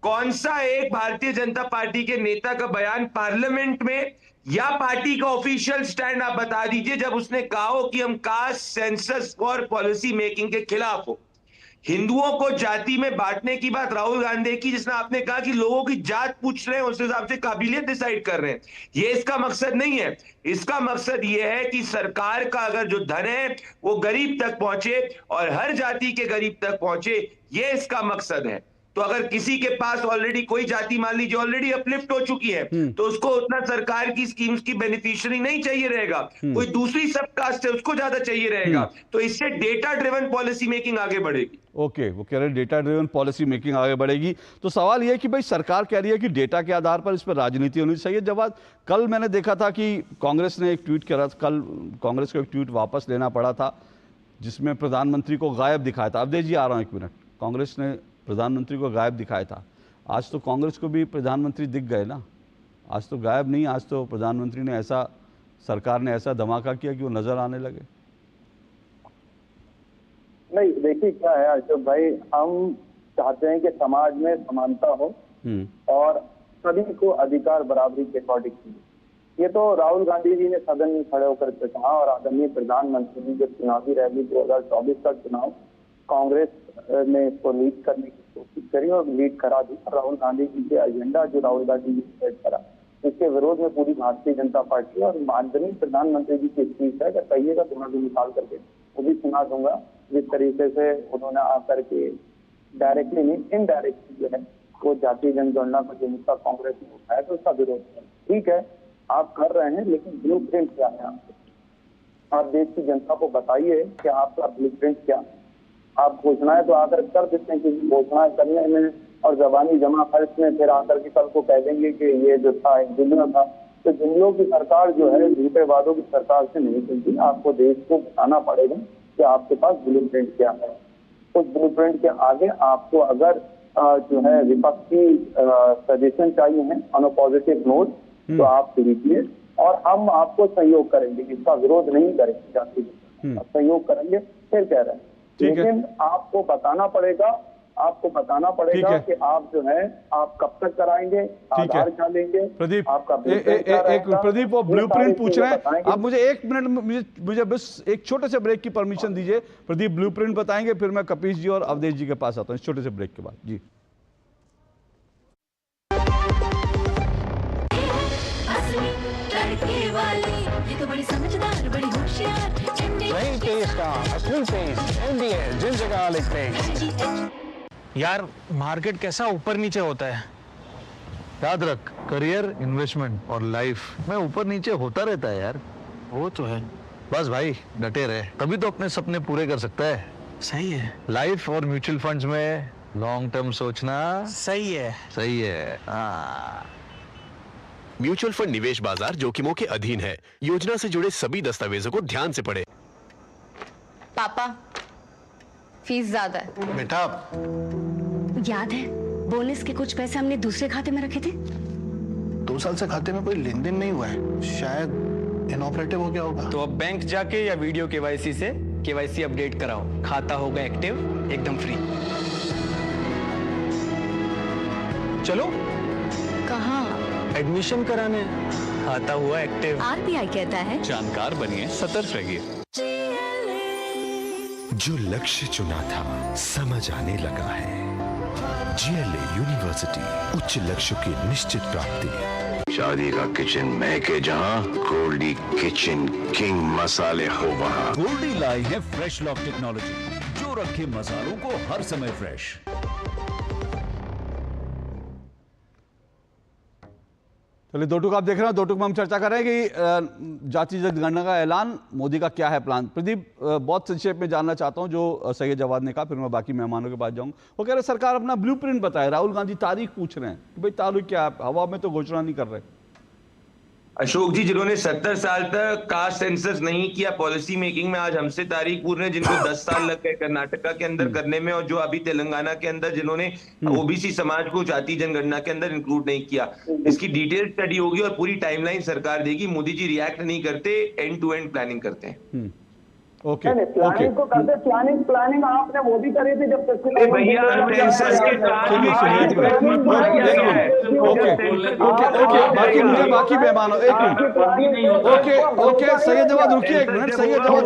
कौन सा एक भारतीय जनता पार्टी के नेता का बयान पार्लियामेंट में या पार्टी का ऑफिशियल स्टैंड आप बता दीजिए जब उसने कहा हो कि हम कास्ट सेंसस और पॉलिसी मेकिंग के खिलाफ हो। हिंदुओं को जाति में बांटने की बात राहुल गांधी की, जिसने आपने कहा कि लोगों की जात पूछ रहे हैं, उस हिसाब से काबिलियत डिसाइड कर रहे हैं, ये इसका मकसद नहीं है। इसका मकसद ये है कि सरकार का अगर जो धन है वो गरीब तक पहुंचे और हर जाति के गरीब तक पहुंचे, ये इसका मकसद है। तो अगर किसी के पास ऑलरेडी कोई जाति मान लीजिए ऑलरेडी अपलिफ्ट हो चुकी है, तो उसको उतना सरकार की स्कीम्स की बेनिफिशियरी नहीं चाहिए रहेगा, कोई दूसरी सब कास्ट है उसको ज्यादा चाहिए रहेगा। तो इससे डेटा ड्रिवन पॉलिसी मेकिंग आगे बढ़ेगी। ओके, वो कह रहे हैं डेटा ड्रिवन पॉलिसी मेकिंग आगे बढ़ेगी। तो सवाल यह है कि भाई सरकार कह रही है कि डेटा के आधार पर इस पर राजनीति होनी चाहिए। जब कल मैंने देखा था कि कांग्रेस ने एक ट्वीट करा, कल कांग्रेस को एक ट्वीट वापस लेना पड़ा था जिसमें प्रधानमंत्री को गायब दिखाया था। अवधेश जी आ रहा हूं एक मिनट। कांग्रेस ने प्रधानमंत्री को गायब दिखाया था, आज तो कांग्रेस को भी प्रधानमंत्री दिख गए ना, आज तो गायब नहीं, आज तो प्रधानमंत्री ने ऐसा, सरकार ने ऐसा धमाका किया कि वो नजर आने लगे। नहीं, देखिए क्या है अशोक भाई, हम चाहते हैं कि समाज में समानता हो और सभी को अधिकार बराबरी के अकॉर्डिंग मिले। ये तो राहुल गांधी जी ने सदन में खड़े होकर के कहा और आदरणीय प्रधानमंत्री जी जब चुनावी रैली 2024 का चुनाव कांग्रेस ने इसको लीड करने की कोशिश करी और लीड करा दी। राहुल गांधी जी के एजेंडा जो राहुल गांधी जी ने सेट करा, इसके विरोध में पूरी भारतीय जनता पार्टी और माननीय प्रधानमंत्री जी की स्पीच है, अगर कहिएगा तो मैं भी निकाल करके वो भी सुना दूंगा। जिस तरीके से उन्होंने आकर के डायरेक्टली नहीं इनडायरेक्टली जो है वो जातीय जनगणना को जो मुद्दा कांग्रेस ने उठाया तो उसका विरोध है। ठीक है, आप कर रहे हैं, लेकिन ब्लू प्रिंट क्या है आप देश की जनता को बताइए कि आपका ब्लू प्रिंट क्या है। आप घोषणाएं तो आकर कर देते हैं, क्योंकि घोषणाएं करने में और जबानी जमा खर्च में फिर आकर के कल को कह देंगे कि ये जो था एक जुमला था। तो जुमलों की सरकार जो है झूठे वादों की सरकार से नहीं चलती। आपको देश को बताना पड़ेगा कि आपके पास ब्लू प्रिंट क्या है। उस ब्लू प्रिंट के आगे आपको अगर जो है विपक्ष की सजेशन चाहिए है ऑन अ पॉजिटिव नोट, तो आप लीजिए और हम आपको सहयोग करेंगे, इसका विरोध नहीं करेंगे, जाति सहयोग करेंगे। फिर कह रहे हैं, लेकिन आपको बताना पड़ेगा कि आप जो है आप कब तक कराएंगे, आधार क्या लेंगे। प्रदीप, आपका प्रदीप वो ब्लूप्रिंट पूछ रहे हैं, आप मुझे एक मिनट, मुझे बस एक छोटे से ब्रेक की परमिशन दीजिए। प्रदीप ब्लूप्रिंट बताएंगे, फिर मैं कपीश जी और अवधेश जी के पास आता हूँ इस छोटे से ब्रेक के बाद। जी ये तो बड़ी समझदार, बड़ी होशियार, वही टेस्ट का असली टेस्ट एमडीएच, जिन जगह लिखते हैं। यार मार्केट कैसा ऊपर नीचे होता है, याद रख, करियर, इन्वेस्टमेंट और लाइफ में ऊपर नीचे होता रहता है यार। वो तो है। बस भाई डटे रहे, तभी तो अपने सपने पूरे कर सकता है। सही है। लाइफ और म्यूचुअल फंड्स में लॉन्ग टर्म सोचना सही है। सही है। हाँ, म्यूचुअल फंड निवेश बाजार जोखिमों के अधीन है। योजना से जुड़े सभी दस्तावेजों को ध्यान से पढ़ें। पापा, फीस ज्यादा है। बेटा, याद है बोनस के कुछ पैसे हमने दूसरे खाते में रखे थे? 2 साल से खाते में कोई लेन देन नहीं हुआ है, शायद इनऑपरेटिव हो गया होगा। तो अब बैंक जाके या वीडियो केवाईसी से केवाईसी अपडेट कराओ, खाता होगा एक्टिव, एकदम फ्री। चलो। कहाँ? एडमिशन कराने। खाता हुआ एक्टिव। आरबीआई कहता है जानकार बनिए, सतर्क रहिए। जो लक्ष्य चुना था समझ आने लगा है। जीएलए यूनिवर्सिटी, उच्च लक्ष्य की निश्चित प्राप्ति। शादी का किचन मैं के जहाँ, गोल्डी किचन किंग मसाले हो वहाँ। गोल्डी लाई है फ्रेश लॉक टेक्नोलॉजी, जो रखे मसालों को हर समय फ्रेश। चलिए, दो टूक आप देख रहे हैं, दो टूक में हम चर्चा कर रहे हैं कि जातीय जनगणना का ऐलान, मोदी का क्या है प्लान। प्रदीप, बहुत संक्षेप में जानना चाहता हूं जो सैयद जवाद ने कहा, फिर मैं बाकी मेहमानों के पास जाऊंगा। वो कह रहे सरकार अपना ब्लूप्रिंट बताए, राहुल गांधी तारीख पूछ रहे हैं कि भाई तारीख क्या है, हवा में तो घोषणा नहीं कर रहे। अशोक जी, जिन्होंने 70 साल तक कास्ट सेंसस नहीं किया पॉलिसी मेकिंग में, आज हमसे तारीख पूछ रहे हैं, जिनको 10 साल लग गए कर्नाटका के अंदर करने में, और जो अभी तेलंगाना के अंदर जिन्होंने ओबीसी समाज को जातीय जनगणना के अंदर इंक्लूड नहीं किया। इसकी डिटेल स्टडी होगी और पूरी टाइमलाइन सरकार देगी। मोदी जी रिएक्ट नहीं करते, एंड टू एंड प्लानिंग करते हैं। ओके प्लानिंग को करते, प्लानिंग आपने वो भी करी थी जब तक भैया सेंसस के ओके बाकी मेहमानों एक मिनट, ओके सैयद जवाद रुकिए एक मिनट, सैयद जवाद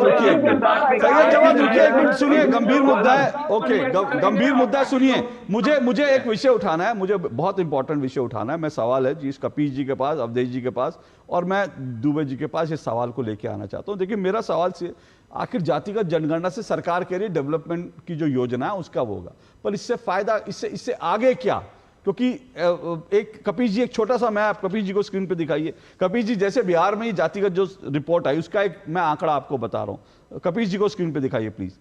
रुकिए एक मिनट, सुनिए गंभीर मुद्दा है, ओके गंभीर मुद्दा सुनिए, मुझे एक विषय उठाना है, मुझे बहुत इंपॉर्टेंट विषय उठाना है। मैं सवाल है जी कपीश जी के पास, अवधेश जी के पास, और मैं दुबे जी के पास इस सवाल को लेके आना चाहता हूं। देखिए मेरा सवाल से आखिर जातिगत जनगणना से सरकार के लिए डेवलपमेंट की जो योजना है उसका वो होगा, पर इससे फायदा, इससे आगे क्या? क्योंकि एक कपीश जी, एक छोटा सा, मैं आप कपीश जी को स्क्रीन पे दिखाइए। कपीश जी जैसे बिहार में ही जातिगत जो रिपोर्ट आई उसका एक मैं आंकड़ा आपको बता रहा हूं, कपीश जी को स्क्रीन पे दिखाइए प्लीज।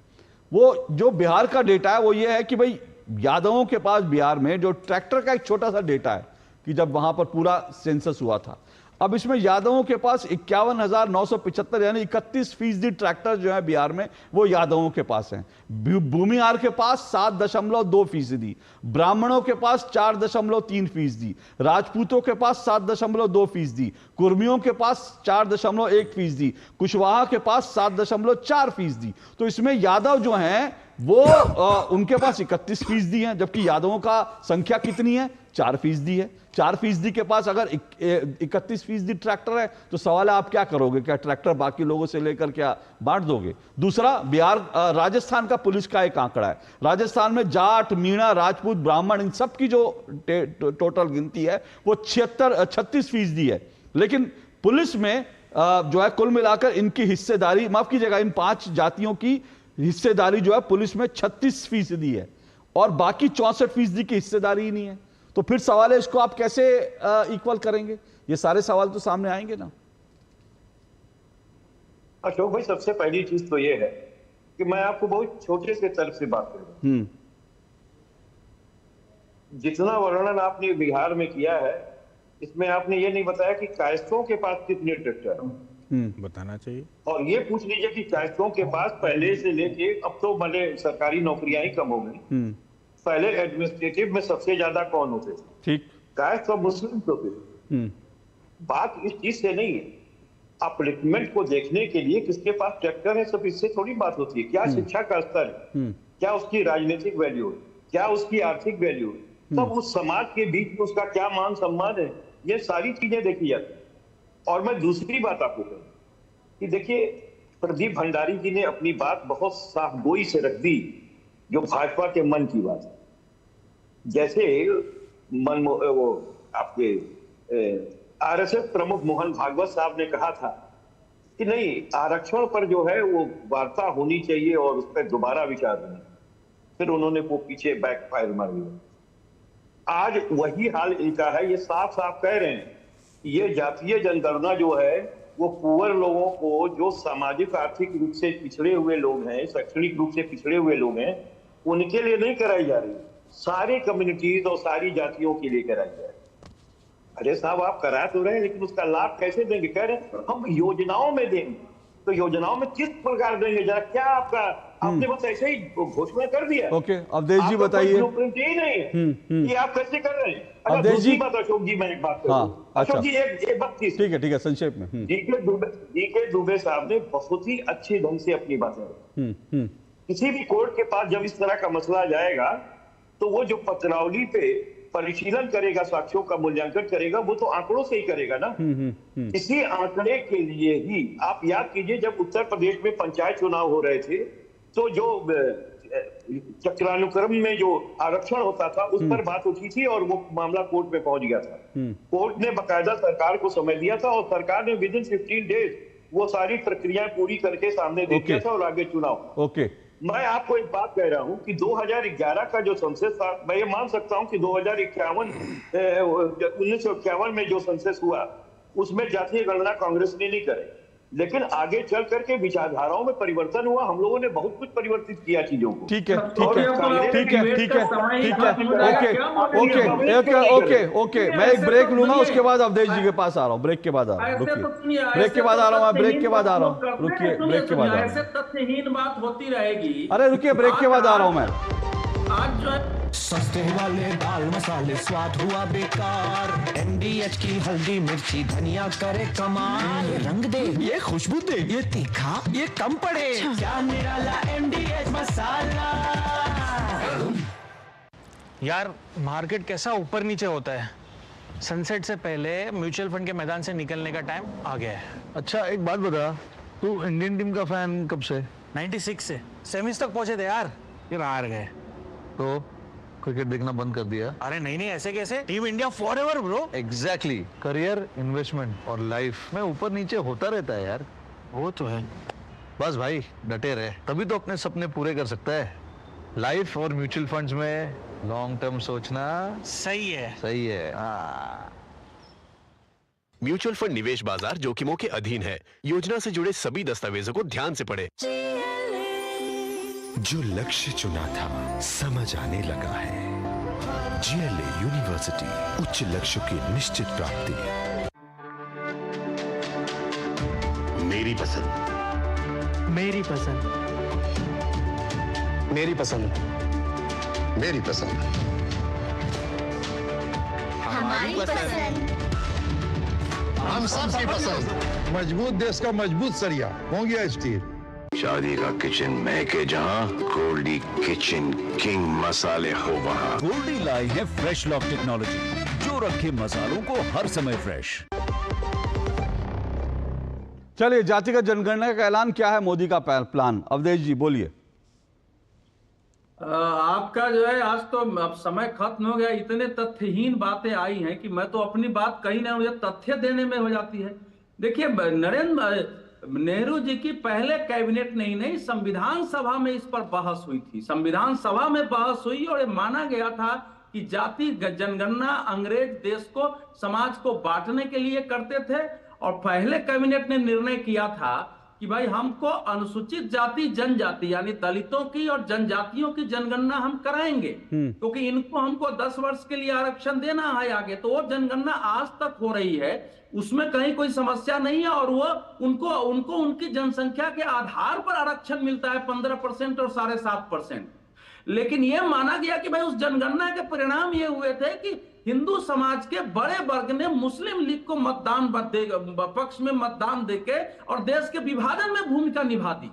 वो जो बिहार का डेटा है वो ये है कि भाई यादवों के पास बिहार में जो ट्रैक्टर का एक छोटा सा डेटा है कि जब वहां पर पूरा सेंसस हुआ था, अब इसमें यादवों के पास 51,975 यानी 31% ट्रैक्टर जो है बिहार में वो यादवों के पास हैं। भूमिहार के पास 7.2%, ब्राह्मणों के पास 4.3%, राजपूतों के पास 7.2%, कुर्मियों के पास 4.1%, कुशवाहा के पास 7.4%। तो इसमें यादव जो हैं वो उनके पास 31% है, जबकि यादवों का संख्या कितनी है? 4% है। 4% के पास अगर 31% ट्रैक्टर है तो सवाल है आप क्या करोगे? क्या ट्रैक्टर बाकी लोगों से लेकर क्या बांट दोगे? दूसरा, बिहार राजस्थान का पुलिस का एक आंकड़ा है, राजस्थान में जाट, मीणा, राजपूत, ब्राह्मण इन सब की जो टोटल गिनती है वो 36% है, लेकिन पुलिस में जो है कुल मिलाकर इनकी हिस्सेदारी, माफ कीजिएगा, इन 5 जातियों की हिस्सेदारी जो है पुलिस में 36% है और बाकी 64% की हिस्सेदारी ही नहीं है। तो फिर सवाल है इसको आप कैसे इक्वल करेंगे? ये सारे सवाल तो सामने आएंगे ना। अशोक भाई, सबसे पहली चीज तो ये है कि मैं आपको बहुत छोटे से तर्क से बात कर रहा हूं। जितना वर्णन आपने बिहार में किया है, इसमें आपने ये नहीं बताया कि कायस्थों के पास कितने ट्रैक्टर हैं। बताना चाहिए। और ये पूछ लीजिए कि कायस्थों के पास पहले से लेके अब तो भले सरकारी नौकरियां ही कम हो गई, पहले एडमिनिस्ट्रेटिव में सबसे ज्यादा कौन होते थे? ठीक, कायस्थ और मुस्लिम होते थे। बात इस चीज से नहीं है, अपलिफ्टमेंट को देखने के लिए किसके पास ट्रैक्टर है सब इससे थोड़ी बात होती है। क्या शिक्षा का स्तर है, क्या उसकी राजनीतिक वैल्यू है, क्या उसकी आर्थिक वैल्यू है, तब उस समाज के बीच में उसका क्या मान सम्मान है, ये सारी चीजें देखी जाती है। और मैं दूसरी बात आपको कहूँ कि देखिए, प्रदीप भंडारी जी ने अपनी बात बहुत साफगोई से रख दी, जो भाजपा के मन की बात है। जैसे वो आपके आरएसएस प्रमुख मोहन भागवत साहब ने कहा था कि नहीं, आरक्षण पर जो है वो वार्ता होनी चाहिए और उस पर दोबारा विचार होना। फिर उन्होंने वो पीछे बैकफायर मार दिया। आज वही हाल इनका है। ये साफ साफ कह रहे हैं ये जातीय जनगणना जो है वो पुअर लोगों को, जो सामाजिक आर्थिक रूप से पिछड़े हुए लोग हैं, शैक्षणिक रूप से पिछड़े हुए लोग हैं, उनके लिए नहीं कराई जा रही, सारे कम्युनिटीज और सारी जातियों के लिए कराई जा रही। अरे साहब, आप करा तो रहे हैं, लेकिन उसका लाभ कैसे देंगे? कह रहे हम योजनाओं में देंगे, तो योजनाओं में किस प्रकार देंगे? जरा क्या आपका, आपने बस ऐसे ही घोषणा कर दिया। ओके, अवधेश जी बताइए। यही नहीं है कि आप कैसे कर रहे हैं। अवधेश जी, अशोक जी, मैं एक बात करूं। अशोक जी, एक बात ठीक है, संक्षेप में। डीके दुबे साहब ने बहुत ही अच्छे ढंग से अपनी बातें रखी। किसी भी कोर्ट के पास जब इस तरह का मसला जाएगा तो वो जो पत्रावली पे परिशीलन करेगा, साक्ष्यों का मूल्यांकन करेगा, वो तो आंकड़ों से ही करेगा ना। इसी आंकड़े के लिए ही आप याद कीजिए, जब उत्तर प्रदेश में पंचायत चुनाव हो रहे थे तो जो चक्रानुक्रम में जो आरक्षण होता था उस पर बात उठी थी और वो मामला कोर्ट में पहुंच गया था। कोर्ट ने बकायदा सरकार को समय दिया था और सरकार ने विदिन 15 डेज वो सारी प्रक्रियाएं पूरी करके सामने दे दिया था और आगे चुनाव। मैं आपको एक बात कह रहा हूं कि 2011 का जो सेंसस था, मैं ये मान सकता हूं कि 1951 में जो सेंसस हुआ उसमें जातीय गणना कांग्रेस ने नहीं करे, लेकिन आगे चल करके विचारधाराओं में परिवर्तन हुआ। हम लोगों ने बहुत कुछ परिवर्तित किया चीजों को। ठीक है, ओके। मैं एक ब्रेक लूंगा, उसके बाद अवधेश जी के पास आ रहा हूँ। ब्रेक के बाद आ रहा हूँ, रुकिए। ब्रेक के बाद आ रहा हूँ, ब्रेक के बाद आ रहा हूँ, रुकिए। ब्रेक के बाद आ रहा हूँ, तथ्यहीन बात होती रहेगी। अरे रुकिए, ब्रेक के बाद आ रहा हूँ मैं। आज जो है सस्ते वाले दाल मसाले स्वाद हुआ बेकार। MDH की हल्दी मिर्ची धनिया करे कमाल। ये रंग दे, ये खुशबू दे, ये तीखा, ये कम पड़े। क्या निराला MDH मसाला। यार मार्केट कैसा ऊपर नीचे होता है। सनसेट से पहले म्यूचुअल फंड के मैदान से निकलने का टाइम आ गया है। अच्छा एक बात बता, तू इंडियन टीम का फैन कब से? 96 से सेमीज तक पहुंचे थे यार, फिर हार गए। तो क्रिकेट देखना बंद कर दिया? अरे नहीं ऐसे कैसे, team India forever bro. Exactly, career, investment और लाइफ में ऊपर नीचे होता रहता है यार। वो तो है। बस भाई डटे रहे, तभी तो अपने सपने पूरे कर सकता है। लाइफ और म्यूचुअल फंड्स में लॉन्ग टर्म सोचना सही है। सही है। हाँ। म्यूचुअल फंड निवेश बाजार जोखिमों के अधीन है। योजना से जुड़े सभी दस्तावेजों को ध्यान से पढ़ें। जो लक्ष्य चुना था समझ आने लगा है। GLA यूनिवर्सिटी, उच्च लक्ष्य की निश्चित प्राप्ति। मेरी पसंद, मेरी पसंद, मेरी पसंद, मेरी पसंद, हमारी पसंद, हम सबकी पसंद। मजबूत देश का मजबूत सरिया मोंगिया स्टील। शादी का किचन महके जहां, गोल्डी किचन किंग मसाले हो वहां। गोल्डी लाई है फ्रेश लॉक टेक्नोलॉजी, जो रखे मसालों को हर समय फ्रेश। चलिए, जातिगत जनगणना का ऐलान क्या है मोदी का प्लान? अवधेश जी बोलिए। आपका जो है आज तो अब समय खत्म हो गया। इतने तथ्यहीन बातें आई हैं कि मैं तो अपनी बात कहीं ना मुझे तथ्य देने में हो जाती है। देखिए, नरेंद्र नेहरू जी की पहले कैबिनेट नहीं संविधान सभा में इस पर बहस हुई थी। संविधान सभा में बहस हुई और माना गया था कि जाति जनगणना अंग्रेज देश को, समाज को बांटने के लिए करते थे। और पहले कैबिनेट ने निर्णय किया था कि भाई हमको अनुसूचित जाति जनजाति यानी दलितों की और जनजातियों की जनगणना हम कराएंगे, क्योंकि इनको हमको 10 वर्ष के लिए आरक्षण देना है आगे। तो वो जनगणना आज तक हो रही है, उसमें कहीं कोई समस्या नहीं है। और वो उनको उनकी जनसंख्या के आधार पर आरक्षण मिलता है 15% और 7.5%। लेकिन ये माना गया कि भाई उस जनगणना के परिणाम ये हुए थे कि हिंदू समाज के बड़े वर्ग ने मुस्लिम लीग को मतदान पक्ष में मतदान देके और देश के विभाजन में भूमिका निभा दी।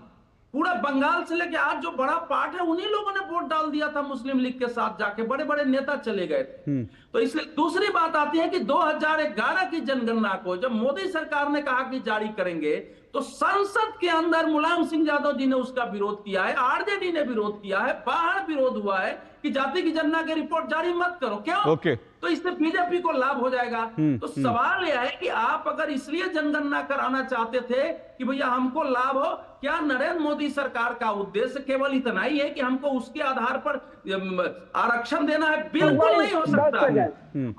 पूरा बंगाल से लेके आज जो बड़ा पार्ट है उन्हीं लोगों ने वोट डाल दिया था मुस्लिम लीग के साथ जाके, बड़े बड़े नेता चले गए थे। तो इसलिए दूसरी बात आती है कि 2011 की जनगणना को जब मोदी सरकार ने कहा कि जारी करेंगे, तो संसद के अंदर मुलायम सिंह यादव जी ने उसका विरोध किया है, आरजेडी ने विरोध किया है, बाहर विरोध हुआ है कि जाति की जनगणना की रिपोर्ट जारी मत करो। क्यों? तो इससे बीजेपी को लाभ हो जाएगा। तो सवाल यह है कि आप अगर इसलिए जनगणना कराना चाहते थे कि भैया हमको लाभ हो, क्या नरेंद्र मोदी सरकार का उद्देश्य केवल इतना ही है कि हमको उसके आधार पर आरक्षण देना है? बिल्कुल नहीं हो सकता है।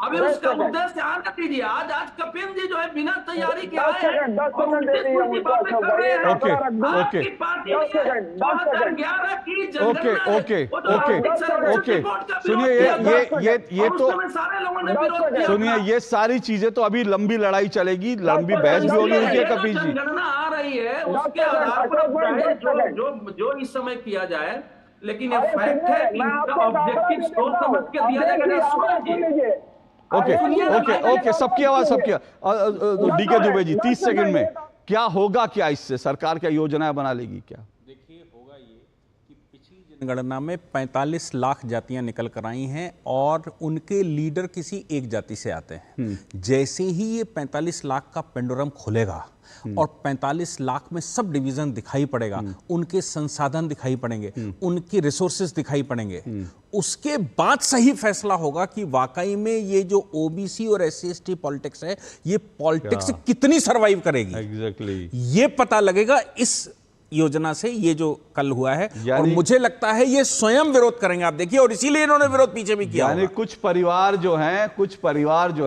अभी उसका उद्देश्य आना दीजिए। आज कपिल जी जो है बिना तैयारी के आए हैं और उल्टी बातें कर रहे हैं। आपकी पार्टी 2011 की जनगणना सुनिए, ये तो सुनिए, ये सारी चीजें तो अभी लंबी लड़ाई चलेगी, लंबी बहस भी होगी उनके। कपिल जी जनगणना आ रही है, उसके आधार पर जो इस समय किया जाए, लेकिन ये फैक्ट है कि इसका ऑब्जेक्टिव सोच समझ के दिया जाएगा। ओके, सबकी आवाज डीके दुबे जी 30 सेकंड में क्या होगा, क्या इससे सरकार क्या योजनाएं बना लेगी? क्या देखिए, होगा ये कि पिछली जनगणना में 45 लाख जातियां निकल कर आई हैं और उनके लीडर किसी एक जाति से आते हैं। जैसे ही ये 45 लाख का पेंडुलम खुलेगा और 45 लाख में सब डिवीजन दिखाई पड़ेगा, उनके संसाधन दिखाई पड़ेंगे, उनकी रिसोर्सेज दिखाई पड़ेंगे, उसके बाद सही फैसला होगा कि वाकई में ये जो ओबीसी और SC/ST पॉलिटिक्स है, ये पॉलिटिक्स कितनी सरवाइव करेगी। एग्जैक्टली ये पता लगेगा इस योजना से, ये जो कल हुआ है। और मुझे लगता है ये स्वयं विरोध करेंगे, आप देखिए, और इसीलिए इन्होंने विरोध पीछे भी किया। यानी कुछ परिवार जो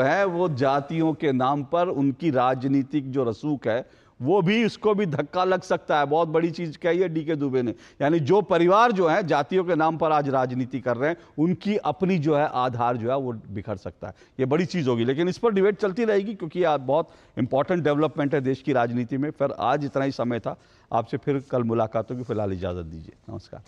हैं वो जातियों के नाम पर उनकी राजनीतिक जो रसूख है वो भी, उसको भी धक्का लग सकता है। बहुत बड़ी चीज कही है डीके दुबे ने। यानी जो परिवार जो है जातियों के नाम पर आज राजनीति कर रहे हैं, उनकी अपनी जो है आधार जो है वो बिखर सकता है। ये बड़ी चीज होगी, लेकिन इस पर डिबेट चलती रहेगी क्योंकि आज बहुत इंपॉर्टेंट डेवलपमेंट है देश की राजनीति में। फिर आज इतना ही समय था, आपसे फिर कल मुलाकात होगी। फिलहाल इजाजत दीजिए, नमस्कार।